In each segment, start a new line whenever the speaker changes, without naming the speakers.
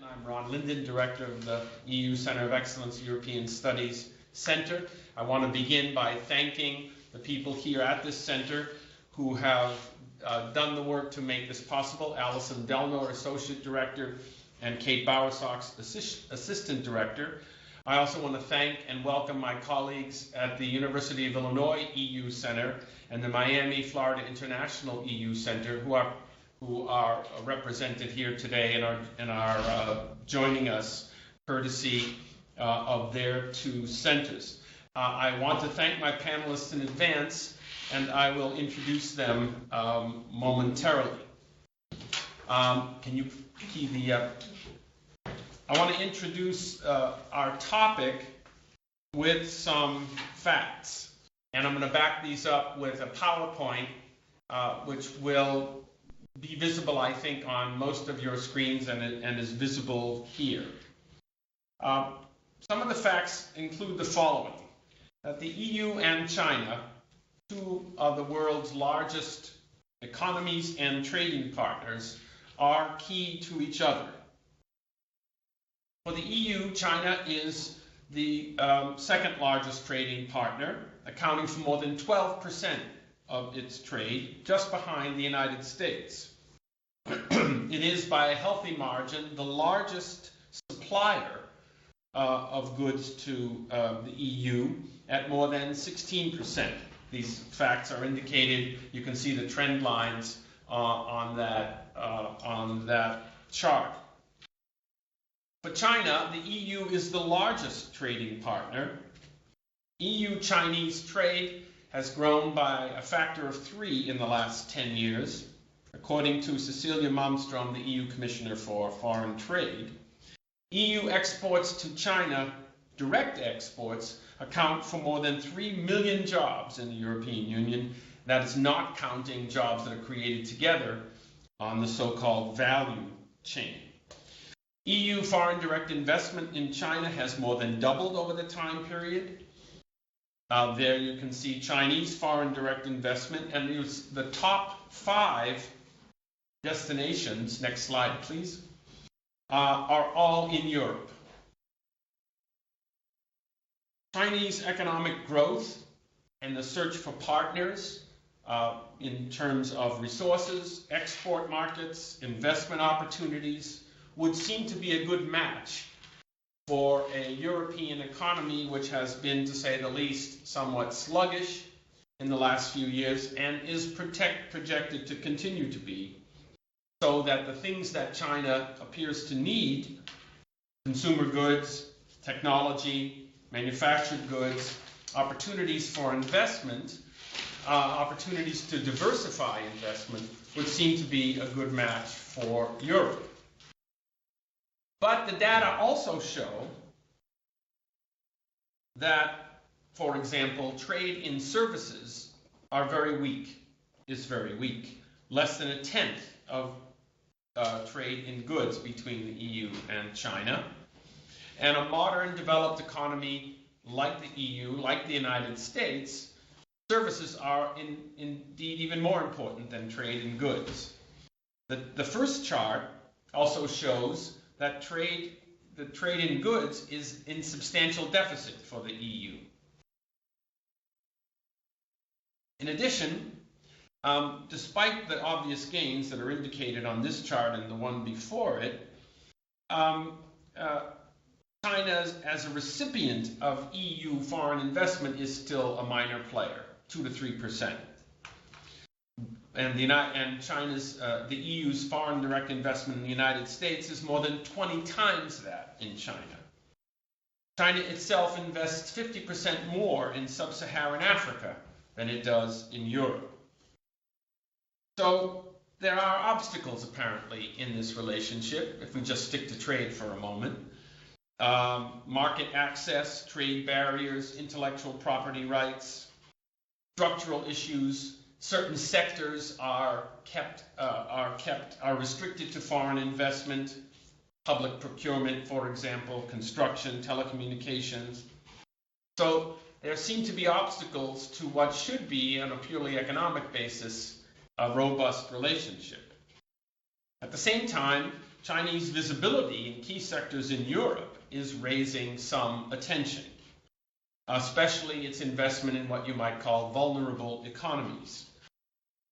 I'm Ron Linden, Director of the EU Center of Excellence European Studies Center. I want to begin by thanking the people here at this center who have done the work to make this possible. Alison Delnor, Associate Director, and Kate Bowersox, Assistant Director. I also want to thank and welcome my colleagues at the University of Illinois EU Center and the Miami, Florida International EU Center who are represented here today and are joining us courtesy of their two centers. I want to thank my panelists in advance, and I will introduce them momentarily. Can you key the I want to introduce our topic with some facts, and I'm going to back these up with a PowerPoint, which will be visible, I think, on most of your screens and is visible here. Some of the facts include the following: that the EU and China, two of the world's largest economies and trading partners, are key to each other. For the EU, China is the second largest trading partner, accounting for more than 12% of its trade, just behind the United States. It is, by a healthy margin, the largest supplier of goods to the EU at more than 16%. These facts are indicated. You can see the trend lines on that chart. For China, the EU is the largest trading partner. EU-Chinese trade has grown by a factor of 3 in the last 10 years, according to Cecilia Malmström, the EU Commissioner for Foreign Trade. EU exports to China, direct exports, account for more than 3 million jobs in the European Union. That is not counting jobs that are created together on the so-called value chain. EU foreign direct investment in China has more than doubled over the time period. There you can see Chinese foreign direct investment, and the top 5 destinations, next slide please, are all in Europe. Chinese economic growth and the search for partners in terms of resources, export markets, investment opportunities would seem to be a good match for a European economy which has been, to say the least, somewhat sluggish in the last few years and is projected to continue to be, so that the things that China appears to need, consumer goods, technology, manufactured goods, opportunities for investment, opportunities to diversify investment, would seem to be a good match for Europe. But the data also show that, for example, trade in services is very weak. Less than a tenth of trade in goods between the EU and China. And a modern developed economy like the EU, like the United States, services are indeed even more important than trade in goods. The first chart also shows that the trade in goods is in substantial deficit for the EU. In addition, despite the obvious gains that are indicated on this chart and the one before it, China, as a recipient of EU foreign investment, is still a minor player, 2 to 3%. And China's, the EU's foreign direct investment in the United States is more than 20 times that in China. China itself invests 50% more in sub-Saharan Africa than it does in Europe. So there are obstacles, apparently, in this relationship, if we just stick to trade for a moment. Market access, trade barriers, intellectual property rights, structural issues. Certain sectors are restricted to foreign investment, public procurement, for example, construction, telecommunications. So there seem to be obstacles to what should be, on a purely economic basis, a robust relationship. At the same time, Chinese visibility in key sectors in Europe is raising some attention, especially its investment in what you might call vulnerable economies.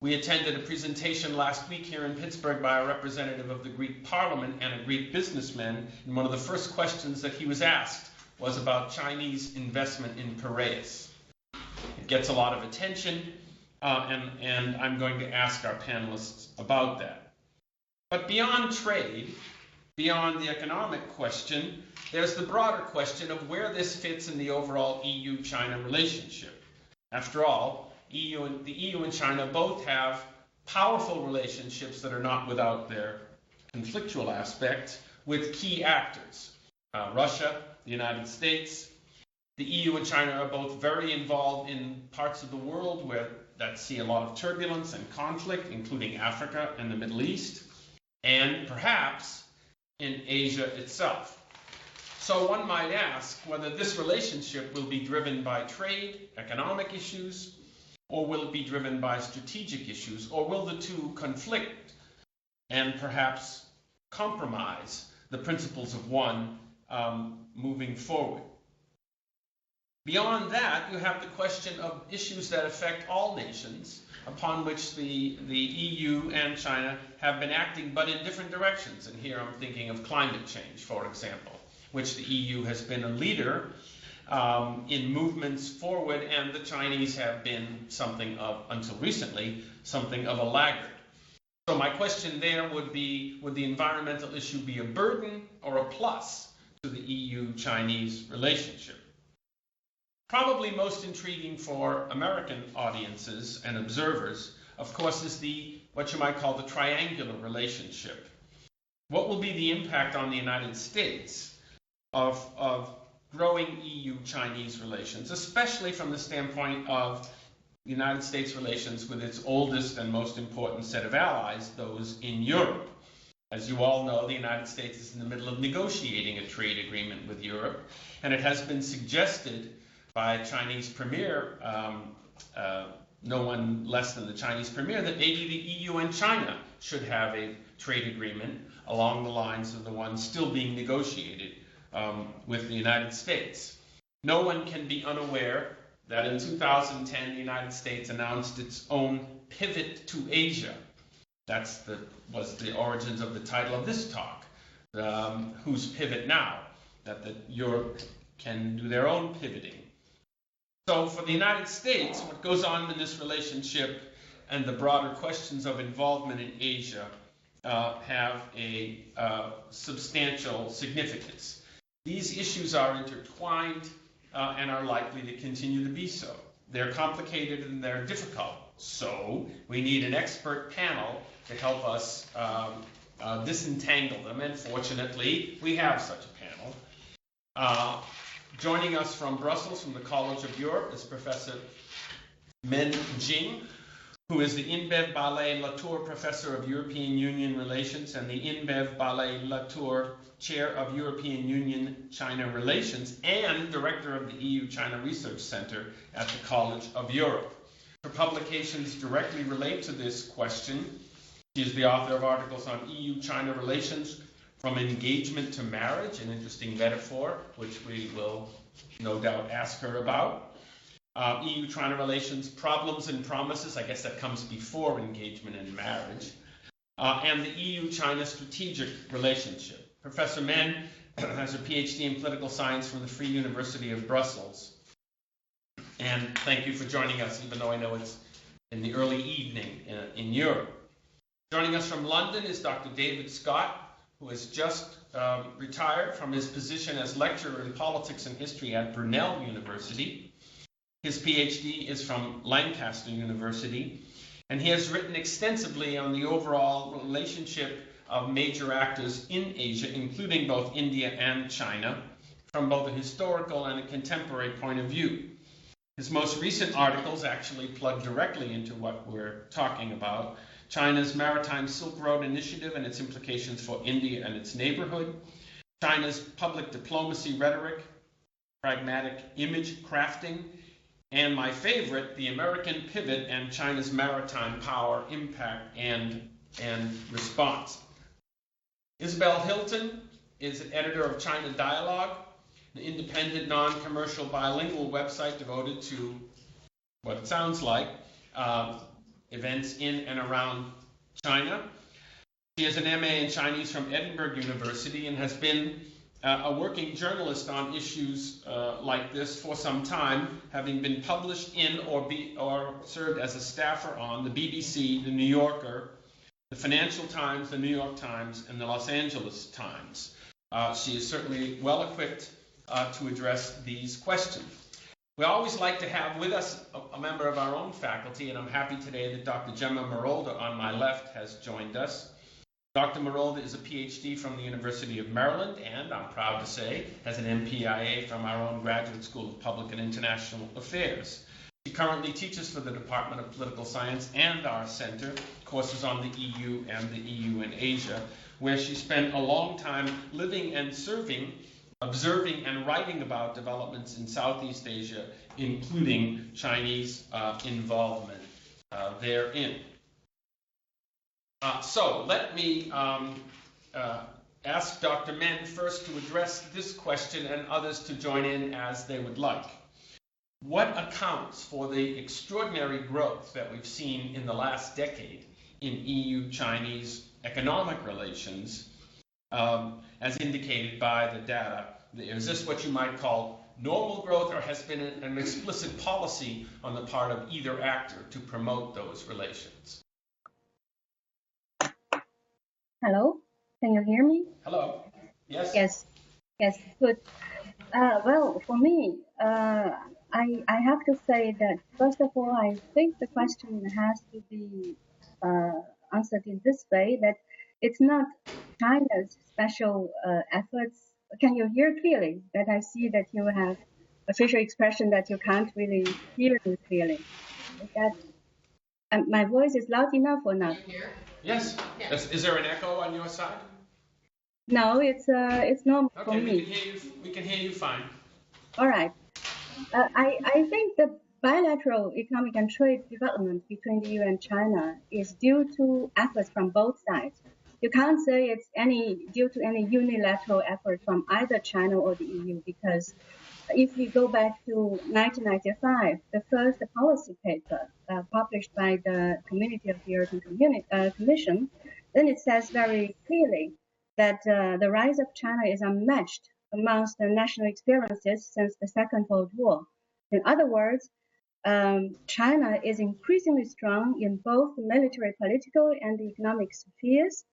We attended a presentation last week here in Pittsburgh by a representative of the Greek Parliament and a Greek businessman, and one of the first questions that he was asked was about Chinese investment in Piraeus. It gets a lot of attention, and I'm going to ask our panelists about that. But beyond trade, beyond the economic question, there's the broader question of where this fits in the overall EU-China relationship. After all, the EU and China both have powerful relationships that are not without their conflictual aspects with key actors. Russia, the United States. The EU and China are both very involved in parts of the world that see a lot of turbulence and conflict, including Africa and the Middle East, and perhaps in Asia itself. So one might ask whether this relationship will be driven by trade, economic issues, or will it be driven by strategic issues, or will the two conflict and perhaps compromise the principles of one moving forward? Beyond that, you have the question of issues that affect all nations, upon which the EU and China have been acting, but in different directions. And here I'm thinking of climate change, for example, which the EU has been a leader in movements forward, and the Chinese have been until recently, something of a laggard. So my question there would be, would the environmental issue be a burden or a plus to the EU-Chinese relationship? Probably most intriguing for American audiences and observers, of course, is what you might call the triangular relationship. What will be the impact on the United States of growing EU-Chinese relations, especially from the standpoint of the United States relations with its oldest and most important set of allies, those in Europe? As you all know, the United States is in the middle of negotiating a trade agreement with Europe, and it has been suggested by a Chinese premier, no one less than the Chinese premier, that maybe the EU and China should have a trade agreement along the lines of the one still being negotiated with the United States. No one can be unaware that in 2010, the United States announced its own pivot to Asia. That was the origins of the title of this talk. Whose pivot now? That Europe can do their own pivoting. So for the United States, what goes on in this relationship and the broader questions of involvement in Asia have a substantial significance. These issues are intertwined and are likely to continue to be so. They're complicated and they're difficult. So we need an expert panel to help us disentangle them, and fortunately, we have such a panel. Joining us from Brussels, from the College of Europe, is Professor Men Jing, who is the INBEV Ballet Latour Professor of European Union Relations and the INBEV Ballet Latour Chair of European Union-China Relations and Director of the EU-China Research Center at the College of Europe. Her publications directly relate to this question. She is the author of articles on EU-China relations, from engagement to marriage, an interesting metaphor, which we will no doubt ask her about. EU-China relations, problems and promises, I guess that comes before engagement and marriage. And the EU-China strategic relationship. Professor Men has her PhD in political science from the Free University of Brussels. And thank you for joining us, even though I know it's in the early evening in Europe. Joining us from London is Dr. David Scott, who has just retired from his position as lecturer in politics and history at Brunel University. His PhD is from Lancaster University, and he has written extensively on the overall relationship of major actors in Asia, including both India and China, from both a historical and a contemporary point of view. His most recent articles actually plug directly into what we're talking about: China's Maritime Silk Road Initiative and its implications for India and its neighborhood, China's public diplomacy rhetoric, pragmatic image crafting, and my favorite, the American pivot and China's maritime power, impact, and response. Isabel Hilton is an editor of China Dialogue, an independent, non-commercial, bilingual website devoted to what it sounds like events in and around China. She has an MA in Chinese from Edinburgh University and has been a working journalist on issues like this for some time, having been published in or served as a staffer on the BBC, the New Yorker, the Financial Times, the New York Times, and the Los Angeles Times. She is certainly well equipped to address these questions. We always like to have with us a member of our own faculty, and I'm happy today that Dr. Gemma Marolda on my left has joined us. Dr. Marolda is a PhD from the University of Maryland, and I'm proud to say has an MPIA from our own Graduate School of Public and International Affairs. She currently teaches for the Department of Political Science and our center courses on the EU and the EU in Asia, where she spent a long time living and serving, observing and writing about developments in Southeast Asia, including Chinese involvement therein. So let me ask Dr. Men first to address this question and others to join in as they would like. What accounts for the extraordinary growth that we've seen in the last decade in EU-Chinese economic relations, as indicated by the data? Is this what you might call normal growth, or has been an explicit policy on the part of either actor to promote those relations?
Hello, can you hear me?
Hello. Yes.
Yes. Good. Well, for me, I have to say that first of all, I think the question has to be answered in this way: that it's not China's special efforts. Can you hear clearly? That I see that you have a facial expression that you can't really hear me clearly. Is that my voice is loud enough or not?
Yes. Is there an echo on your side?
No, it's normal for me.
We can hear you fine.
All right. I think the bilateral economic and trade development between the EU and China is due to efforts from both sides. You can't say it's due to any unilateral effort from either China or the EU, because if we go back to 1995, the first policy paper published by the Community of the European Commission, then it says very clearly that the rise of China is unmatched amongst the national experiences since the Second World War. In other words, China is increasingly strong in both the military, political, and the economic spheres,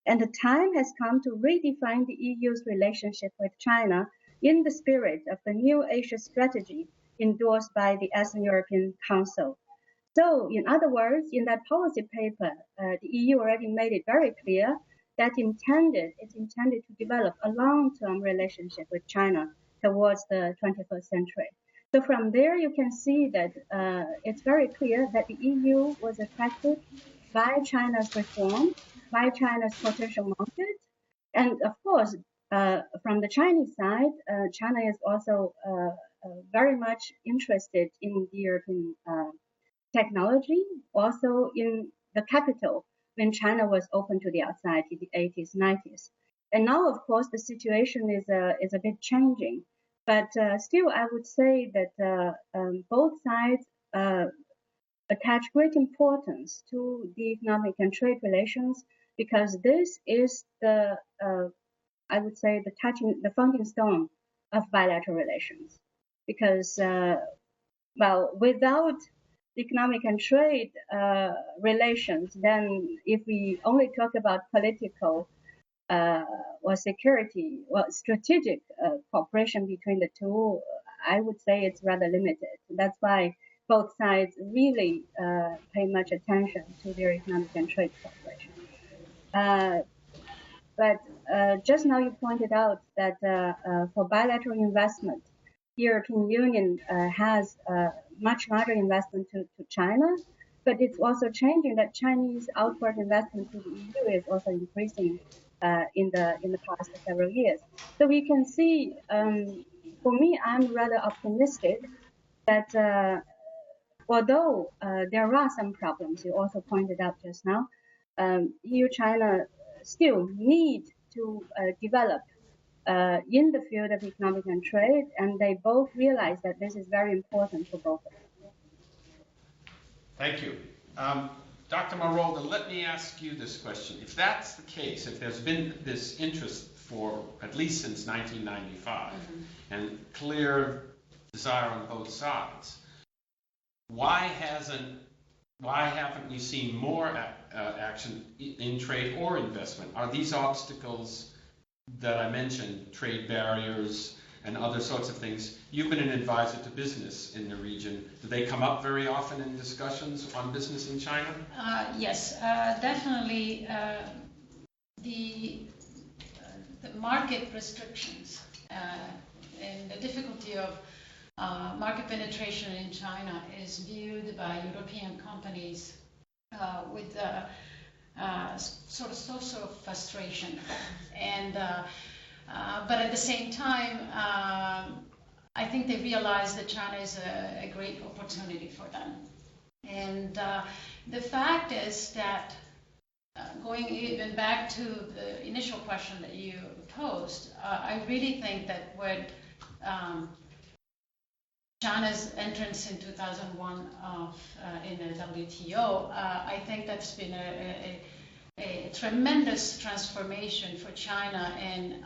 and the time has come to redefine the EU's relationship with China in the spirit of the New Asia Strategy endorsed by the ASEAN European Council. So, in other words, in that policy paper, the EU already made it very clear that it's intended to develop a long-term relationship with China towards the 21st century. So from there, you can see that it's very clear that the EU was attracted by China's reform, by China's potential market, and of course, from the Chinese side, China is also very much interested in the European technology, also in the capital when China was open to the outside in the 80s, 90s. And now, of course, the situation is a bit changing. But still, I would say that both sides attach great importance to the economic and trade relations, because this is the I would say the founding stone of bilateral relations. Because without economic and trade relations, then if we only talk about political or security or strategic cooperation between the two, I would say it's rather limited. That's why both sides really pay much attention to their economic and trade cooperation. But just now you pointed out that for bilateral investment, the European Union has much larger investment to China, but it's also changing that Chinese outward investment to the EU is also increasing in the past several years. So we can see, for me, I'm rather optimistic that although there are some problems, you also pointed out just now, EU-China still need to develop in the field of economic and trade, and they both realize that this is very important for both of them.
Thank you. Dr. Marolda, let me ask you this question. If that's the case, if there's been this interest for at least since 1995 and clear desire on both sides, why haven't we seen more action in trade or investment? Are these obstacles that I mentioned, trade barriers and other sorts of things? You've been an advisor to business in the region. Do they come up very often in discussions on business in China?
Yes, definitely. The market restrictions and the difficulty of market penetration in China is viewed by European companies with sort of social frustration, and but at the same time, I think they realize that China is a great opportunity for them. And the fact is that going even back to the initial question that you posed, I really think that when China's entrance in 2001 in the WTO, I think that's been a tremendous transformation for China, and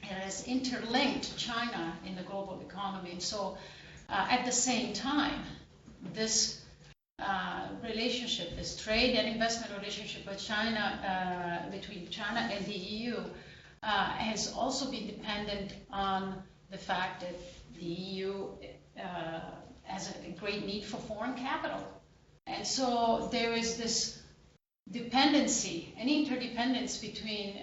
it has interlinked China in the global economy. And so at the same time, this relationship, this trade and investment relationship with China, between China and the EU, has also been dependent on the fact that the EU has a great need for foreign capital. And so there is this dependency, an interdependence between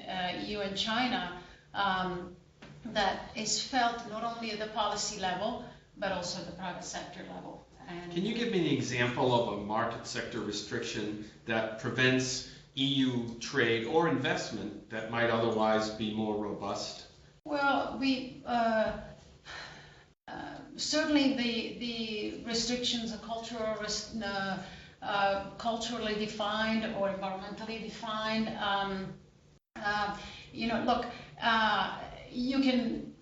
EU and China that is felt not only at the policy level, but also at the private sector level. And
can you give me an example of a market sector restriction that prevents EU trade or investment that might otherwise be more robust?
Well, we certainly the restrictions are culturally defined or environmentally defined. Look, you can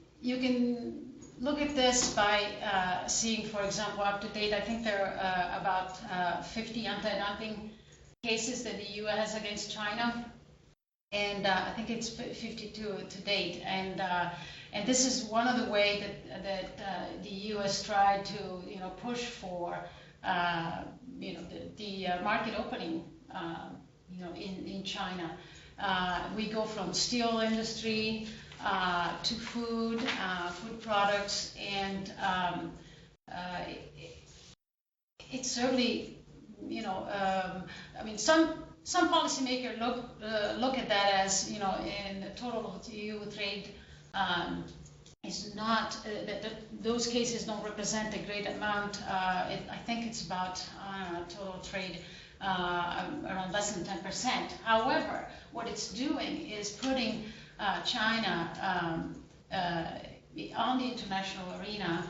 look at this by seeing, for example, up to date, I think there are about 50 anti-dumping cases that the EU has against China, and I think it's 52 to date. And this is one of the ways that the EU has tried to push for the market opening in China. We go from steel industry to food products, and it's certainly, I mean, some policymakers look at that as, in the total of EU trade is not, those cases don't represent a great amount. I think it's about total trade around less than 10%. However, what it's doing is putting China on the international arena,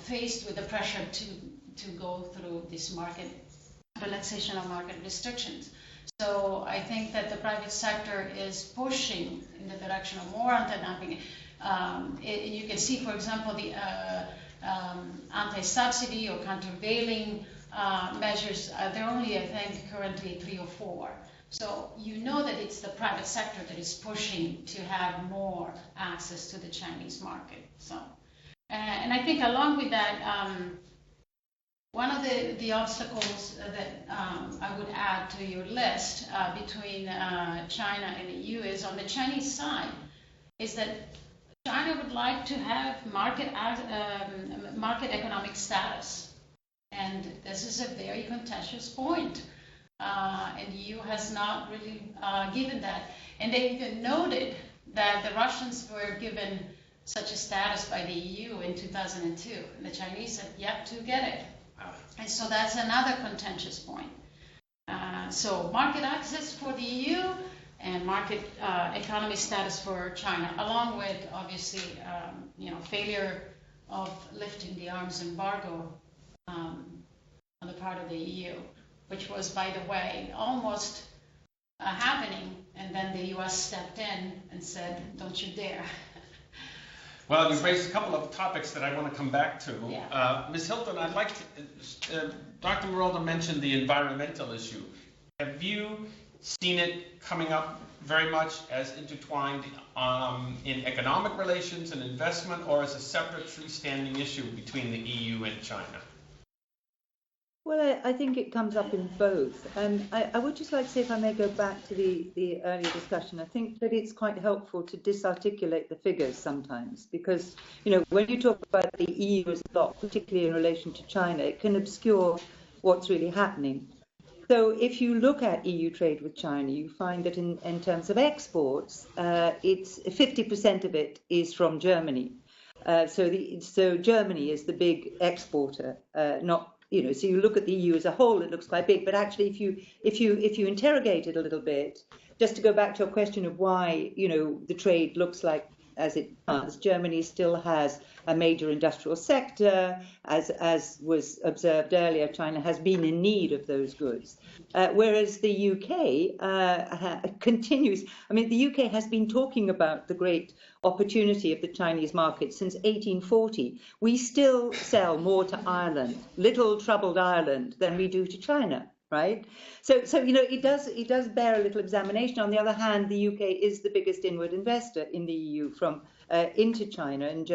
faced with the pressure to go through this market relaxation of market restrictions. So I think that the private sector is pushing in the direction of more anti-dumping. You can see, for example, the anti-subsidy or countervailing measures. They're only, I think, currently 3 or 4. So you know that it's the private sector that is pushing to have more access to the Chinese market. So, and I think along with that, one of the obstacles that I would add to your list between China and the EU is on the Chinese side, is that China would like to have market economic status, and this is a very contentious point, and the EU has not really given that. And they even noted that the Russians were given such a status by the EU in 2002, and the Chinese have yet to get it. And so that's another contentious point. So market access for the EU and market economy status for China, along with obviously failure of lifting the arms embargo on the part of the EU, which was, by the way, almost happening, and then the U.S. stepped in and said, "Don't you dare."
Well, you've raised a couple of topics that I want to come back to.
Yeah.
Ms. Hilton, I'd like to, Dr. Merolda mentioned the environmental issue. Have you seen it coming up very much as intertwined in economic relations and investment, or as a separate freestanding issue between the EU and China?
Well, I think it comes up in both. And I would just like to say, if I may go back to the earlier discussion, I think that it's quite helpful to disarticulate the figures sometimes, because, when you talk about the EU as a bloc, particularly in relation to China, it can obscure what's really happening. So if you look at EU trade with China, you find that in terms of exports, it's 50% of it is from Germany. So Germany is the big exporter, not. So you look at the EU as a whole, it looks quite big. But actually, if you interrogate it a little bit, just to go back to your question of why the trade looks like as it does, Germany still has a major industrial sector, as was observed earlier. China has been in need of those goods, whereas the UK continues. I mean, the UK has been talking about the great opportunity of the Chinese market since 1840. We still sell more to Ireland, little troubled Ireland, than we do to China. Right, so it does bear a little examination. On the other hand, the UK is the biggest inward investor in the EU from into China, and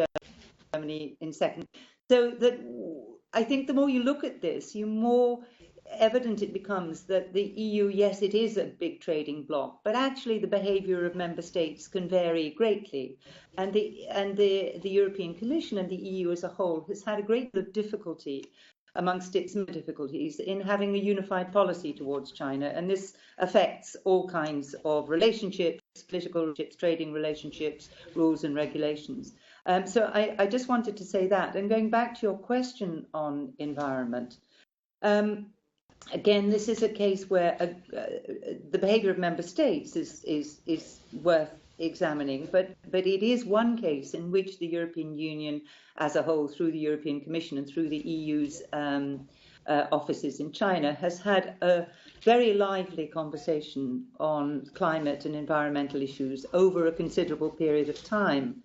Germany in second. So that I think the more you look at this, the more evident it becomes that the EU, yes, it is a big trading bloc, but actually the behaviour of member states can vary greatly, and the European Commission and the EU as a whole has had a great deal of difficulty amongst its difficulties in having a unified policy towards China. And this affects all kinds of relationships, political relationships, trading relationships, rules and regulations. So I just wanted to say that. And going back to your question on environment, again, this is a case where the behaviour of member states is worth examining, but it is one case in which the European Union as a whole, through the European Commission and through the EU's offices in China, has had a very lively conversation on climate and environmental issues over a considerable period of time.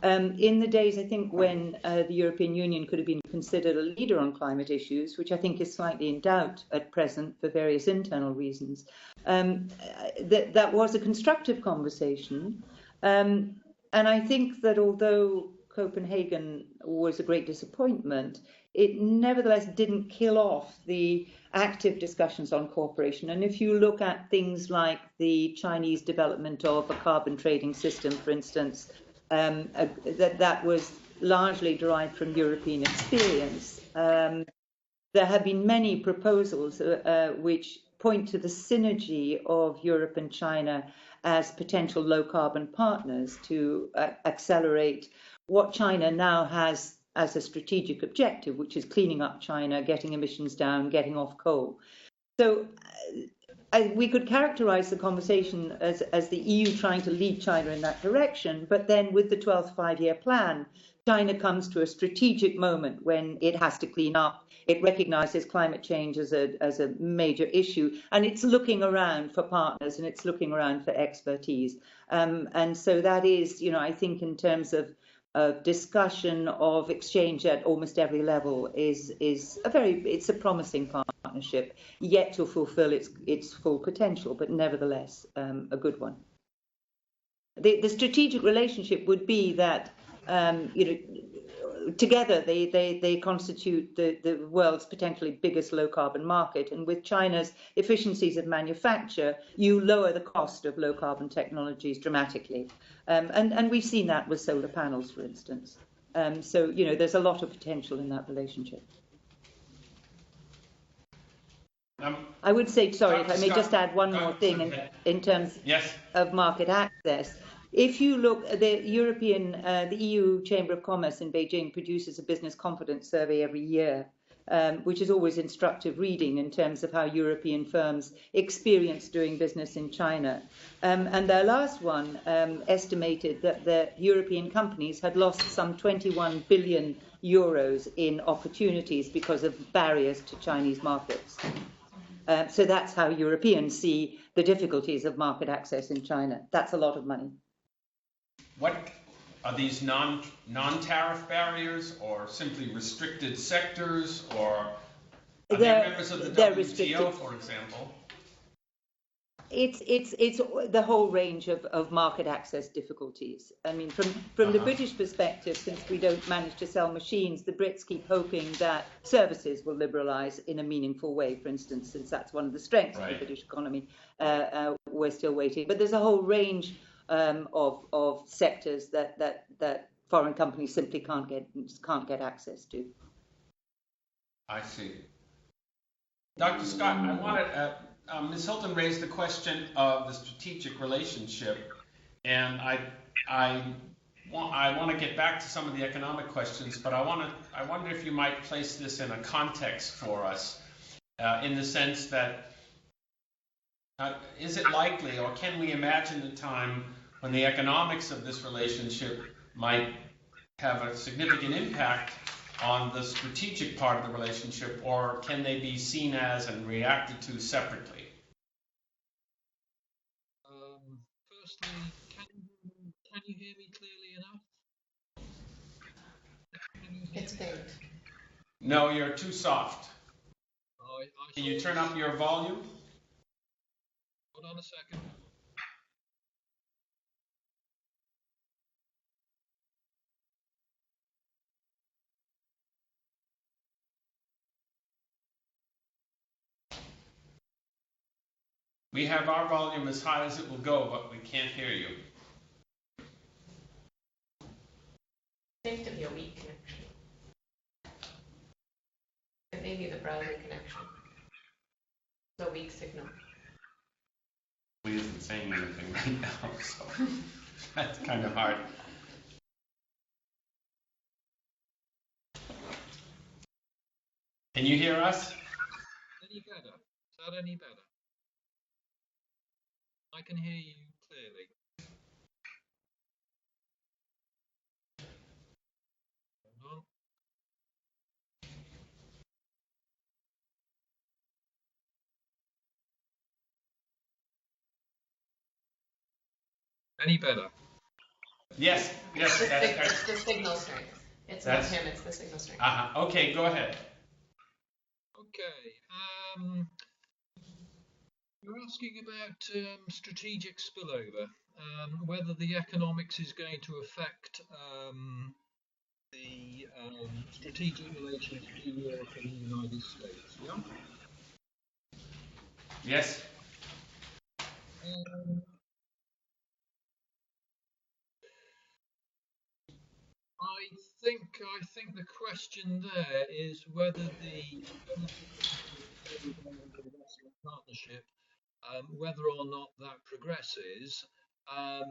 In the days, I think, when the European Union could have been considered a leader on climate issues, which I think is slightly in doubt at present for various internal reasons, that was a constructive conversation. And I think that although Copenhagen was a great disappointment, it nevertheless didn't kill off the active discussions on cooperation. And if you look at things like the Chinese development of a carbon trading system, for instance, that was largely derived from European experience. There have been many proposals which point to the synergy of Europe and China as potential low-carbon partners to accelerate what China now has as a strategic objective, which is cleaning up China, getting emissions down, getting off coal. So we could characterize the conversation as the EU trying to lead China in that direction, but then with the 12th five-year plan, China comes to a strategic moment when it has to clean up. It recognizes climate change as a major issue, and it's looking around for partners and it's looking around for expertise. And so that is, I think in terms of discussion of exchange at almost every level is it's a promising partnership, yet to fulfill its full potential, but nevertheless a good one. The strategic relationship would be that together they constitute the world's potentially biggest low carbon market, and with China's efficiencies of manufacture, you lower the cost of low carbon technologies dramatically, and we've seen that with solar panels, for instance. So there's a lot of potential in that relationship. I would say, sorry, if I may just add one more thing in terms of market access. If you look, the EU Chamber of Commerce in Beijing produces a business confidence survey every year, which is always instructive reading in terms of how European firms experience doing business in China. And their last one estimated that the European companies had lost some 21 billion euros in opportunities because of barriers to Chinese markets. So that's how Europeans see the difficulties of market access in China. That's a lot of money.
What are these non-tariff barriers, or simply restricted sectors, or are they members of the WTO, restricted, for example?
It's the whole range of market access difficulties. I mean, from the British perspective, since we don't manage to sell machines, the Brits keep hoping that services will liberalise in a meaningful way, for instance, since that's one of the strengths of the British economy. We're still waiting. But there's a whole range of sectors that foreign companies simply can't get access to.
I see. Dr. Scott, I wanted Ms. Hilton raised the question of the strategic relationship, and I want to get back to some of the economic questions, but I wonder if you might place this in a context for us, in the sense that is it likely, or can we imagine a time when the economics of this relationship might have a significant impact on the strategic part of the relationship, or can they be seen as and reacted to separately?
Firstly, can you hear me clearly enough?
It's baked.
No, you're too soft. Can you turn up your volume?
Hold on a second.
We have our volume as high as it will go, but we can't hear you.
Seems to be a weak connection. It may be the browser connection. It's a weak signal.
We isn't saying anything right now, so that's kind of hard. Can you hear us?
Any better? Is that any better? I can hear you clearly. Hold on. Any better?
Yes, yes.
It's the signal strength. It's not him, it's the signal strength.
Okay, go ahead.
Okay. You're asking about strategic spillover, whether the economics is going to affect the strategic relations between Europe and the United States, yeah?
Yes.
I think the question there is whether the partnership, whether or not that progresses. I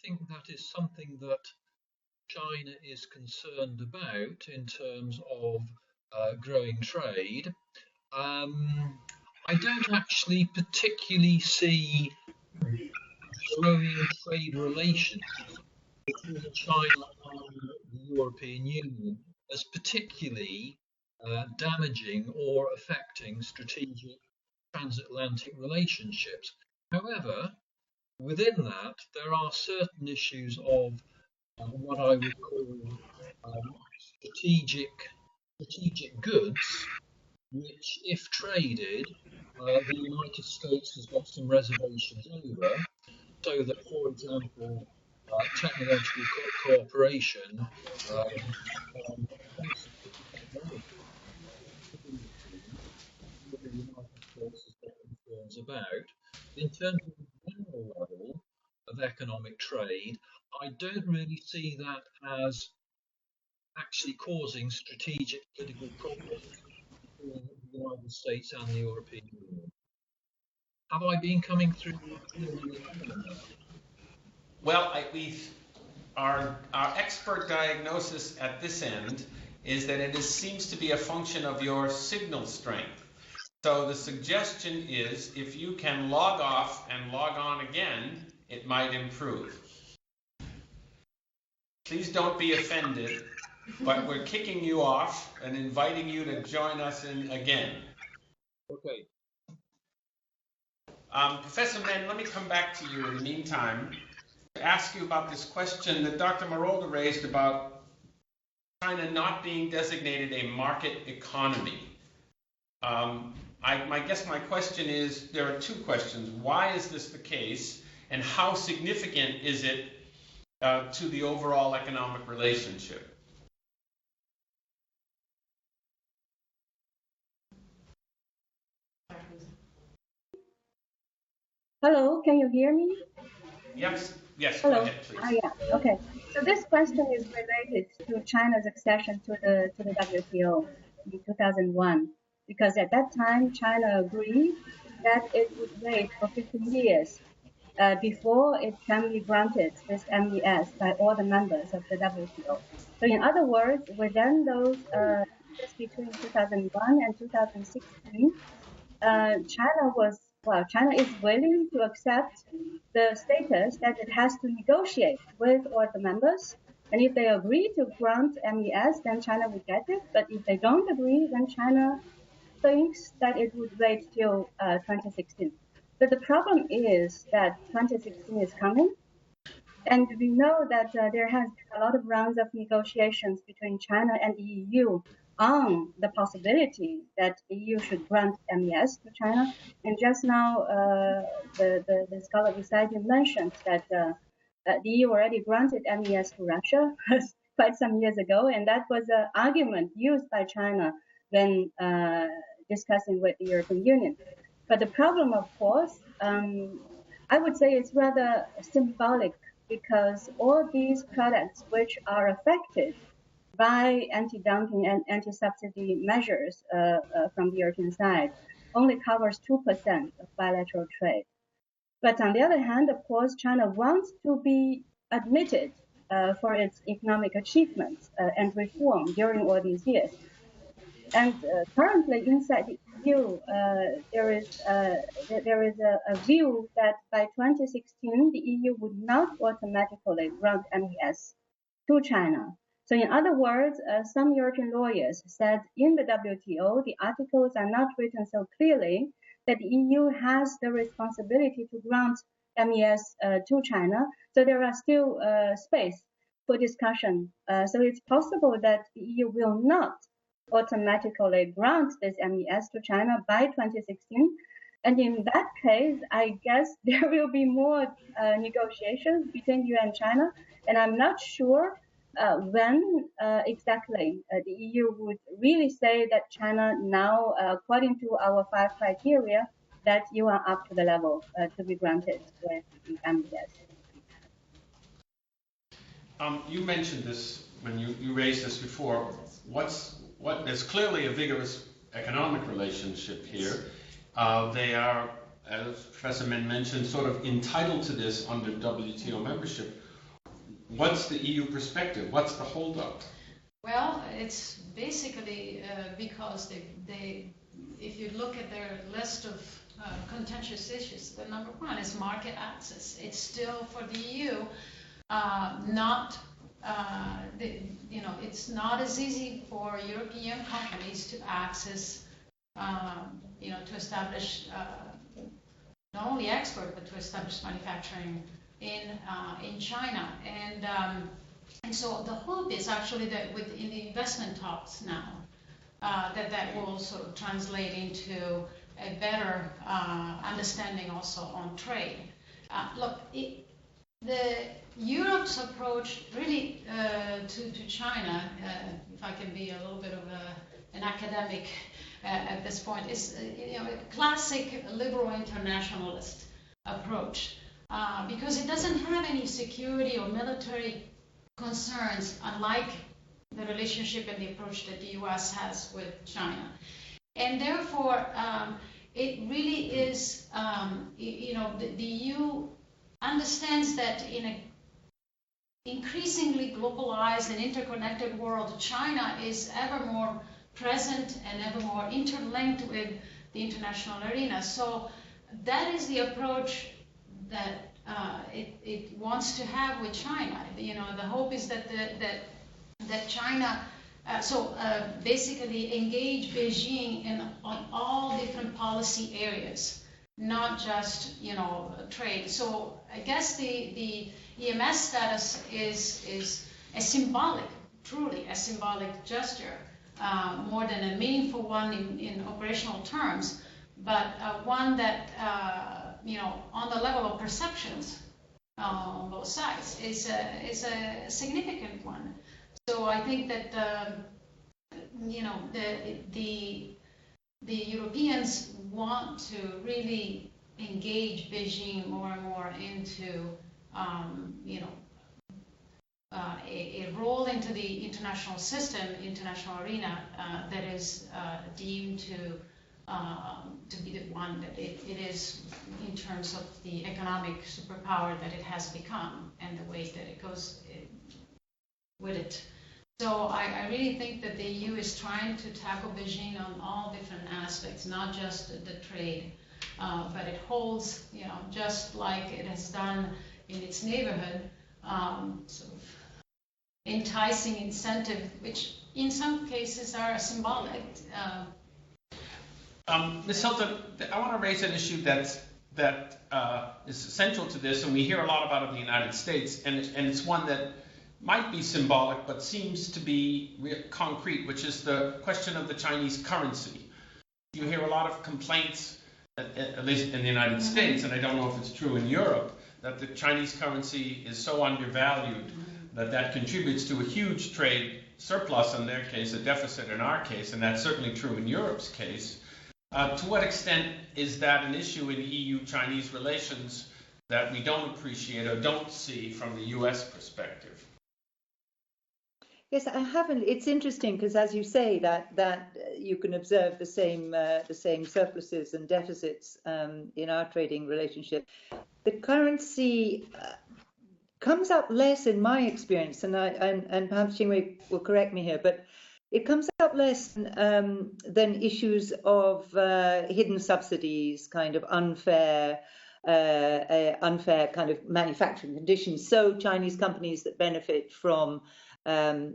think that is something that China is concerned about in terms of growing trade. I don't actually particularly see growing trade relations between China and the European Union as particularly damaging or affecting strategic transatlantic relationships. However, within that, there are certain issues of what I would call strategic goods, which, if traded, the United States has got some reservations over. So that, for example, technological cooperation the United States has got concerns about. In terms of the general level of economic trade, I don't really see that as actually causing strategic political problems between the United States and the European Union. Have I been coming through clearly enough?
Well, our expert diagnosis at this end is that it seems to be a function of your signal strength. So the suggestion is if you can log off and log on again, it might improve. Please don't be offended, but we're kicking you off and inviting you to join us in again.
Okay.
Professor Men, let me come back to you in the meantime to ask you about this question that Dr. Marolda raised about China not being designated a market economy. I guess my question is, there are two questions. Why is this the case, and how significant is it to the overall economic relationship?
Hello, can you hear me?
Yes,
Hello.
go ahead, please.
Yeah, okay. So this question is related to China's accession to the WTO in 2001, because at that time China agreed that it would wait for 15 years before it can be granted this MES by all the members of the WTO. So in other words, within those years between 2001 and 2016, China is willing to accept the status that it has to negotiate with all the members. And if they agree to grant MES, then China would get it. But if they don't agree, then China thinks that it would wait till 2016. But the problem is that 2016 is coming. And we know that there has been a lot of rounds of negotiations between China and the EU on the possibility that the EU should grant MES to China. And just now, the scholar beside you mentioned that the EU already granted MES to Russia quite some years ago, and that was an argument used by China when discussing with the European Union. But the problem, of course, I would say it's rather symbolic, because all these products which are affected by anti-dumping and anti-subsidy measures from the European side only covers 2% of bilateral trade. But on the other hand, of course, China wants to be admitted for its economic achievements and reform during all these years. And currently inside the EU, there is a view that by 2016, the EU would not automatically grant MES to China. So in other words, some European lawyers said in the WTO, the articles are not written so clearly that the EU has the responsibility to grant MES to China. So there are still space for discussion. So it's possible that the EU will not automatically grant this MES to China by 2016. And in that case, I guess there will be more negotiations between you and China. And I'm not sure when exactly the EU would really say that China now, according to our 5 criteria, that you are up to the level to be granted with the MES.
You mentioned this when you raised this before. There's clearly a vigorous economic relationship here. They are, as Professor Min mentioned, sort of entitled to this under WTO membership. What's the EU perspective? What's the holdup?
Well, it's basically because they, if you look at their list of contentious issues, the number one is market access. It's still for the EU it's not as easy for European companies to access, to establish not only export but to establish manufacturing in China, and so the hope is actually that within the investment talks now, that will sort of translate into a better understanding also on trade. Look, Europe's approach really to China, if I can be a little bit of an academic at this point, is a classic liberal internationalist approach, because it doesn't have any security or military concerns, unlike the relationship and the approach that the US has with China. And therefore, it really is, the EU understands that in an increasingly globalized and interconnected world, China is ever more present and ever more interlinked with the international arena. So that is the approach that it wants to have with China. The hope is that China basically engage Beijing on all different policy areas not just trade. So I guess the EMS status is a symbolic, truly a symbolic gesture, more than a meaningful one in operational terms, but one that on the level of perceptions on both sides is a significant one. So I think that the Europeans want to really engage Beijing more and more into a role into the international system, international arena that is deemed to be the one that it is in terms of the economic superpower that it has become and the ways that it goes with it. So I really think that the EU is trying to tackle Beijing on all different aspects, not just the trade, but it holds, just like it has done in its neighborhood, sort of enticing incentive, which in some cases are symbolic.
Ms. Hilton, I want to raise an issue that is central to this, and we hear a lot about it in the United States, and it's one that might be symbolic but seems to be concrete, which is the question of the Chinese currency. You hear a lot of complaints, at least in the United States, and I don't know if it's true in Europe, that the Chinese currency is so undervalued that contributes to a huge trade surplus in their case, a deficit in our case, and that's certainly true in Europe's case. To what extent is that an issue in EU-Chinese relations that we don't appreciate or don't see from the US perspective?
Yes, I haven't. It's interesting because, as you say, that you can observe the same surpluses and deficits in our trading relationship. The currency comes up less in my experience, and perhaps Xingwei will correct me here, but it comes up less than issues of hidden subsidies, kind of unfair kind of manufacturing conditions. So Chinese companies that benefit from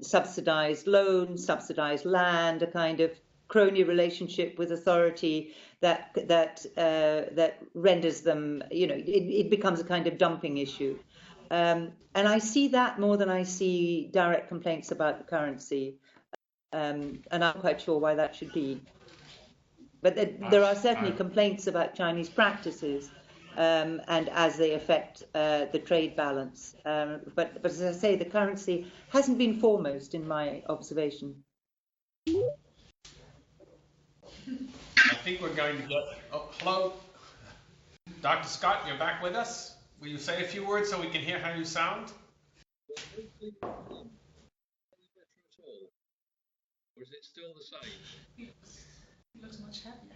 subsidized loans, subsidized land, a kind of crony relationship with authority that renders them, it becomes a kind of dumping issue. And I see that more than I see direct complaints about the currency. And I'm quite sure why that should be. But there are certainly complaints about Chinese practices and as they affect the trade balance. But as I say, the currency hasn't been foremost in my observation.
I think we're going to get. Oh, hello, Dr. Scott, you're back with us. Will you say a few words so we can hear how you sound?
Or is it still the same?
It looks much happier.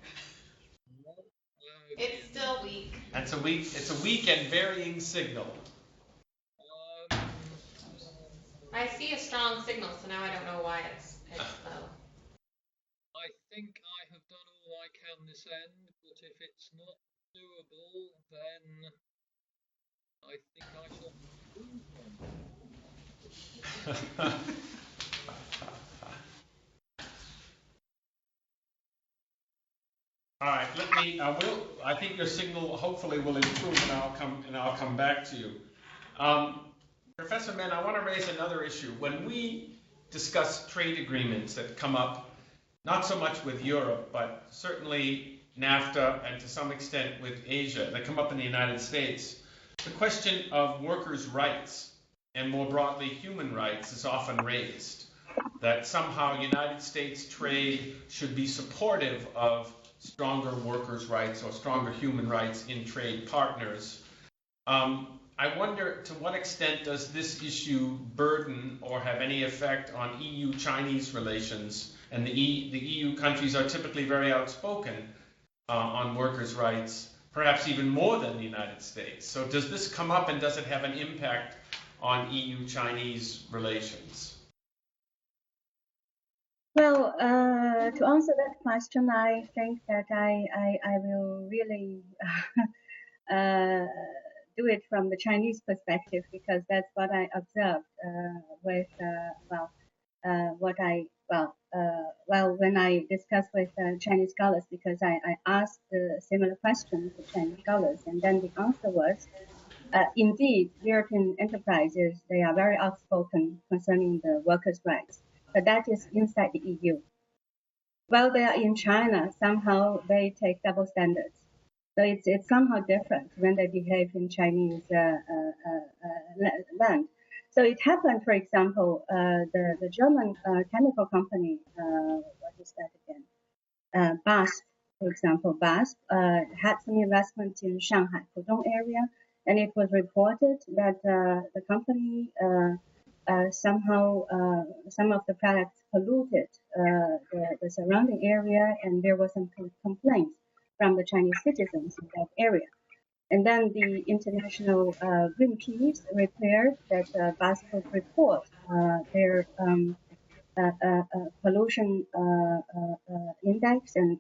It's still weak.
It's a weak and varying signal.
I see a strong signal, so now I don't know why it's low.
I think I have done all I can this end, but if it's not doable, then I think I shall move on.
All right, I think your signal hopefully will improve, and I'll come back to you. Professor Min, I want to raise another issue. When we discuss trade agreements that come up, not so much with Europe, but certainly NAFTA and to some extent with Asia, that come up in the United States, the question of workers' rights and more broadly human rights is often raised. That somehow United States trade should be supportive of stronger workers' rights or stronger human rights in trade partners. I wonder to what extent does this issue burden or have any effect on EU-Chinese relations? And the EU countries are typically very outspoken on workers' rights, perhaps even more than the United States. So does this come up and does it have an impact on EU-Chinese relations?
Well, to answer that question, I think that I will really do it from the Chinese perspective because that's what I observed with, when I discussed with Chinese scholars, because I asked the similar question to Chinese scholars, and then the answer was, indeed, European enterprises, they are very outspoken concerning the workers' rights, but that is inside the EU. While they are in China, somehow they take double standards. So it's somehow different when they behave in Chinese land. So it happened, for example, the German chemical company, what is that again? BASF, for example, BASF had some investment in Shanghai, Pudong area, and it was reported that the company somehow some of the products polluted the surrounding area, and there were some complaints from the Chinese citizens in that area. And then the international Greenpeace declared that BASF would report their pollution index and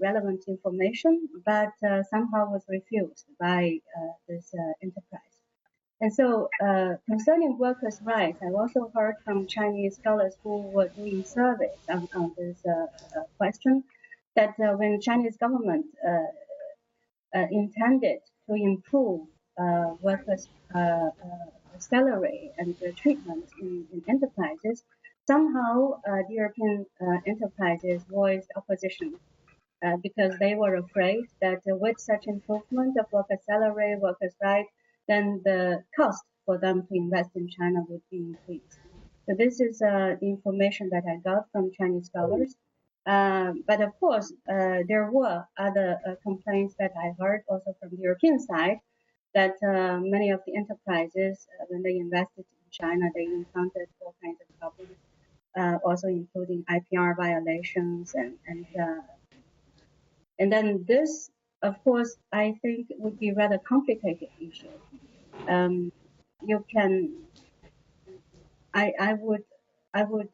relevant information, but somehow was refused by this enterprise. And so, concerning workers' rights, I also heard from Chinese scholars who were doing surveys on this question that when Chinese government intended to improve workers' salary and treatment in enterprises, somehow the European enterprises voiced opposition because they were afraid that with such improvement of workers' salary, workers' rights, then the cost for them to invest in China would be increased. So this is the information that I got from Chinese scholars. But of course, there were other complaints that I heard also from the European side that many of the enterprises, when they invested in China, they encountered all kinds of problems, also including IPR violations and then this, of course, I think would be rather complicated issue. You can, I would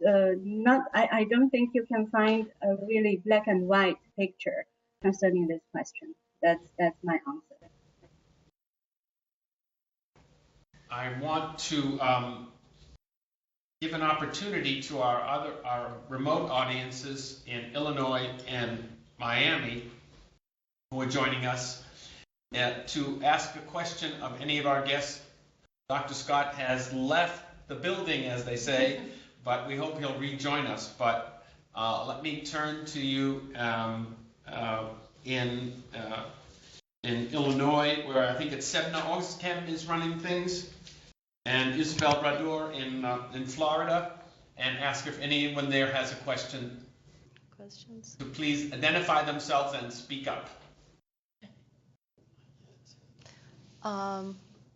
not, I don't think you can find a really black and white picture concerning this question. That's my answer.
I want to give an opportunity to our remote audiences in Illinois and Miami who are joining us to ask a question of any of our guests. Dr. Scott has left the building, as they say, but we hope he'll rejoin us. But let me turn to you in Illinois, where I think it's Sebna Oxcam is running things, and Isabel Radur in Florida, and ask if anyone there has a question.
Questions?
To please identify themselves and speak up.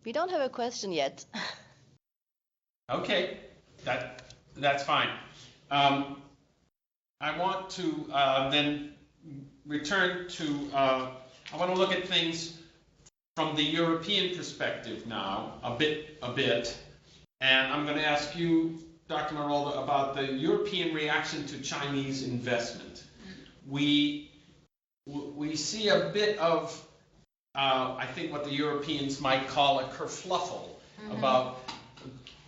We don't have a question yet.
Okay, that's fine. I want to then return to, I want to look at things from the European perspective now, a bit, and I'm going to ask you, Dr. Marolda, about the European reaction to Chinese investment. We see a bit of, I think, what the Europeans might call a kerfluffle about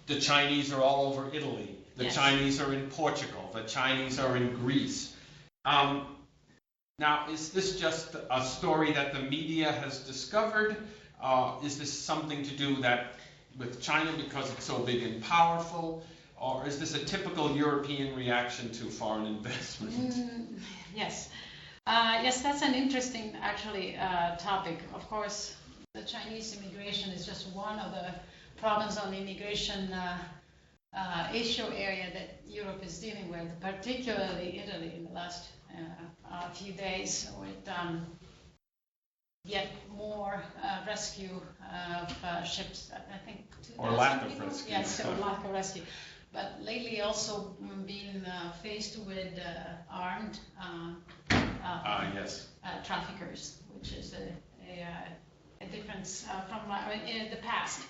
the Chinese are all over Italy, the Chinese are in Portugal, the Chinese are in Greece. Now, is this just a story that the media has discovered? Is this something to do with China because it's so big and powerful? Or is this a typical European reaction to foreign investment?
Yes. Yes, that's an interesting, actually, topic. Of course, the Chinese immigration is just one of the problems on the immigration issue area that Europe is dealing with, particularly Italy in the last few days with yet more rescue of ships. I think 2,000
or lack of
people.
rescue.
Yes, or lack of rescue. But lately also being faced with armed traffickers, which is a difference from the past.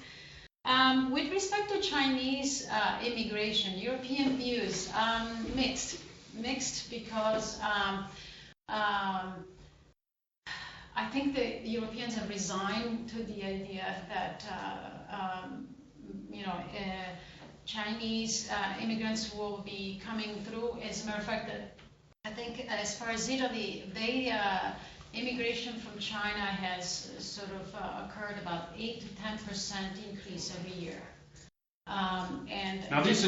With respect to Chinese immigration, European views, mixed because I think the Europeans have resigned to the idea that Chinese immigrants will be coming through. As a matter of fact, I think as far as Italy, immigration from China has sort of occurred about 8 to 10% increase every year. And
now these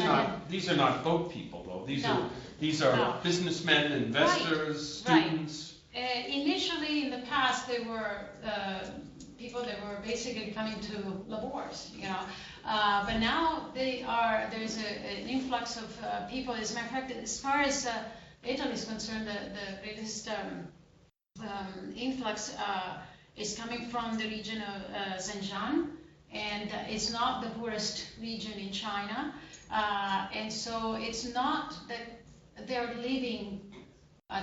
are not boat people though. These are businessmen, investors,
right,
students.
Right. Initially, in the past, they were people that were basically coming to labors, you know. But now there's an influx of people. As a matter of fact, as far as Italy is concerned, the greatest influx is coming from the region of Xinjiang, and it's not the poorest region in China. And so it's not that they're leaving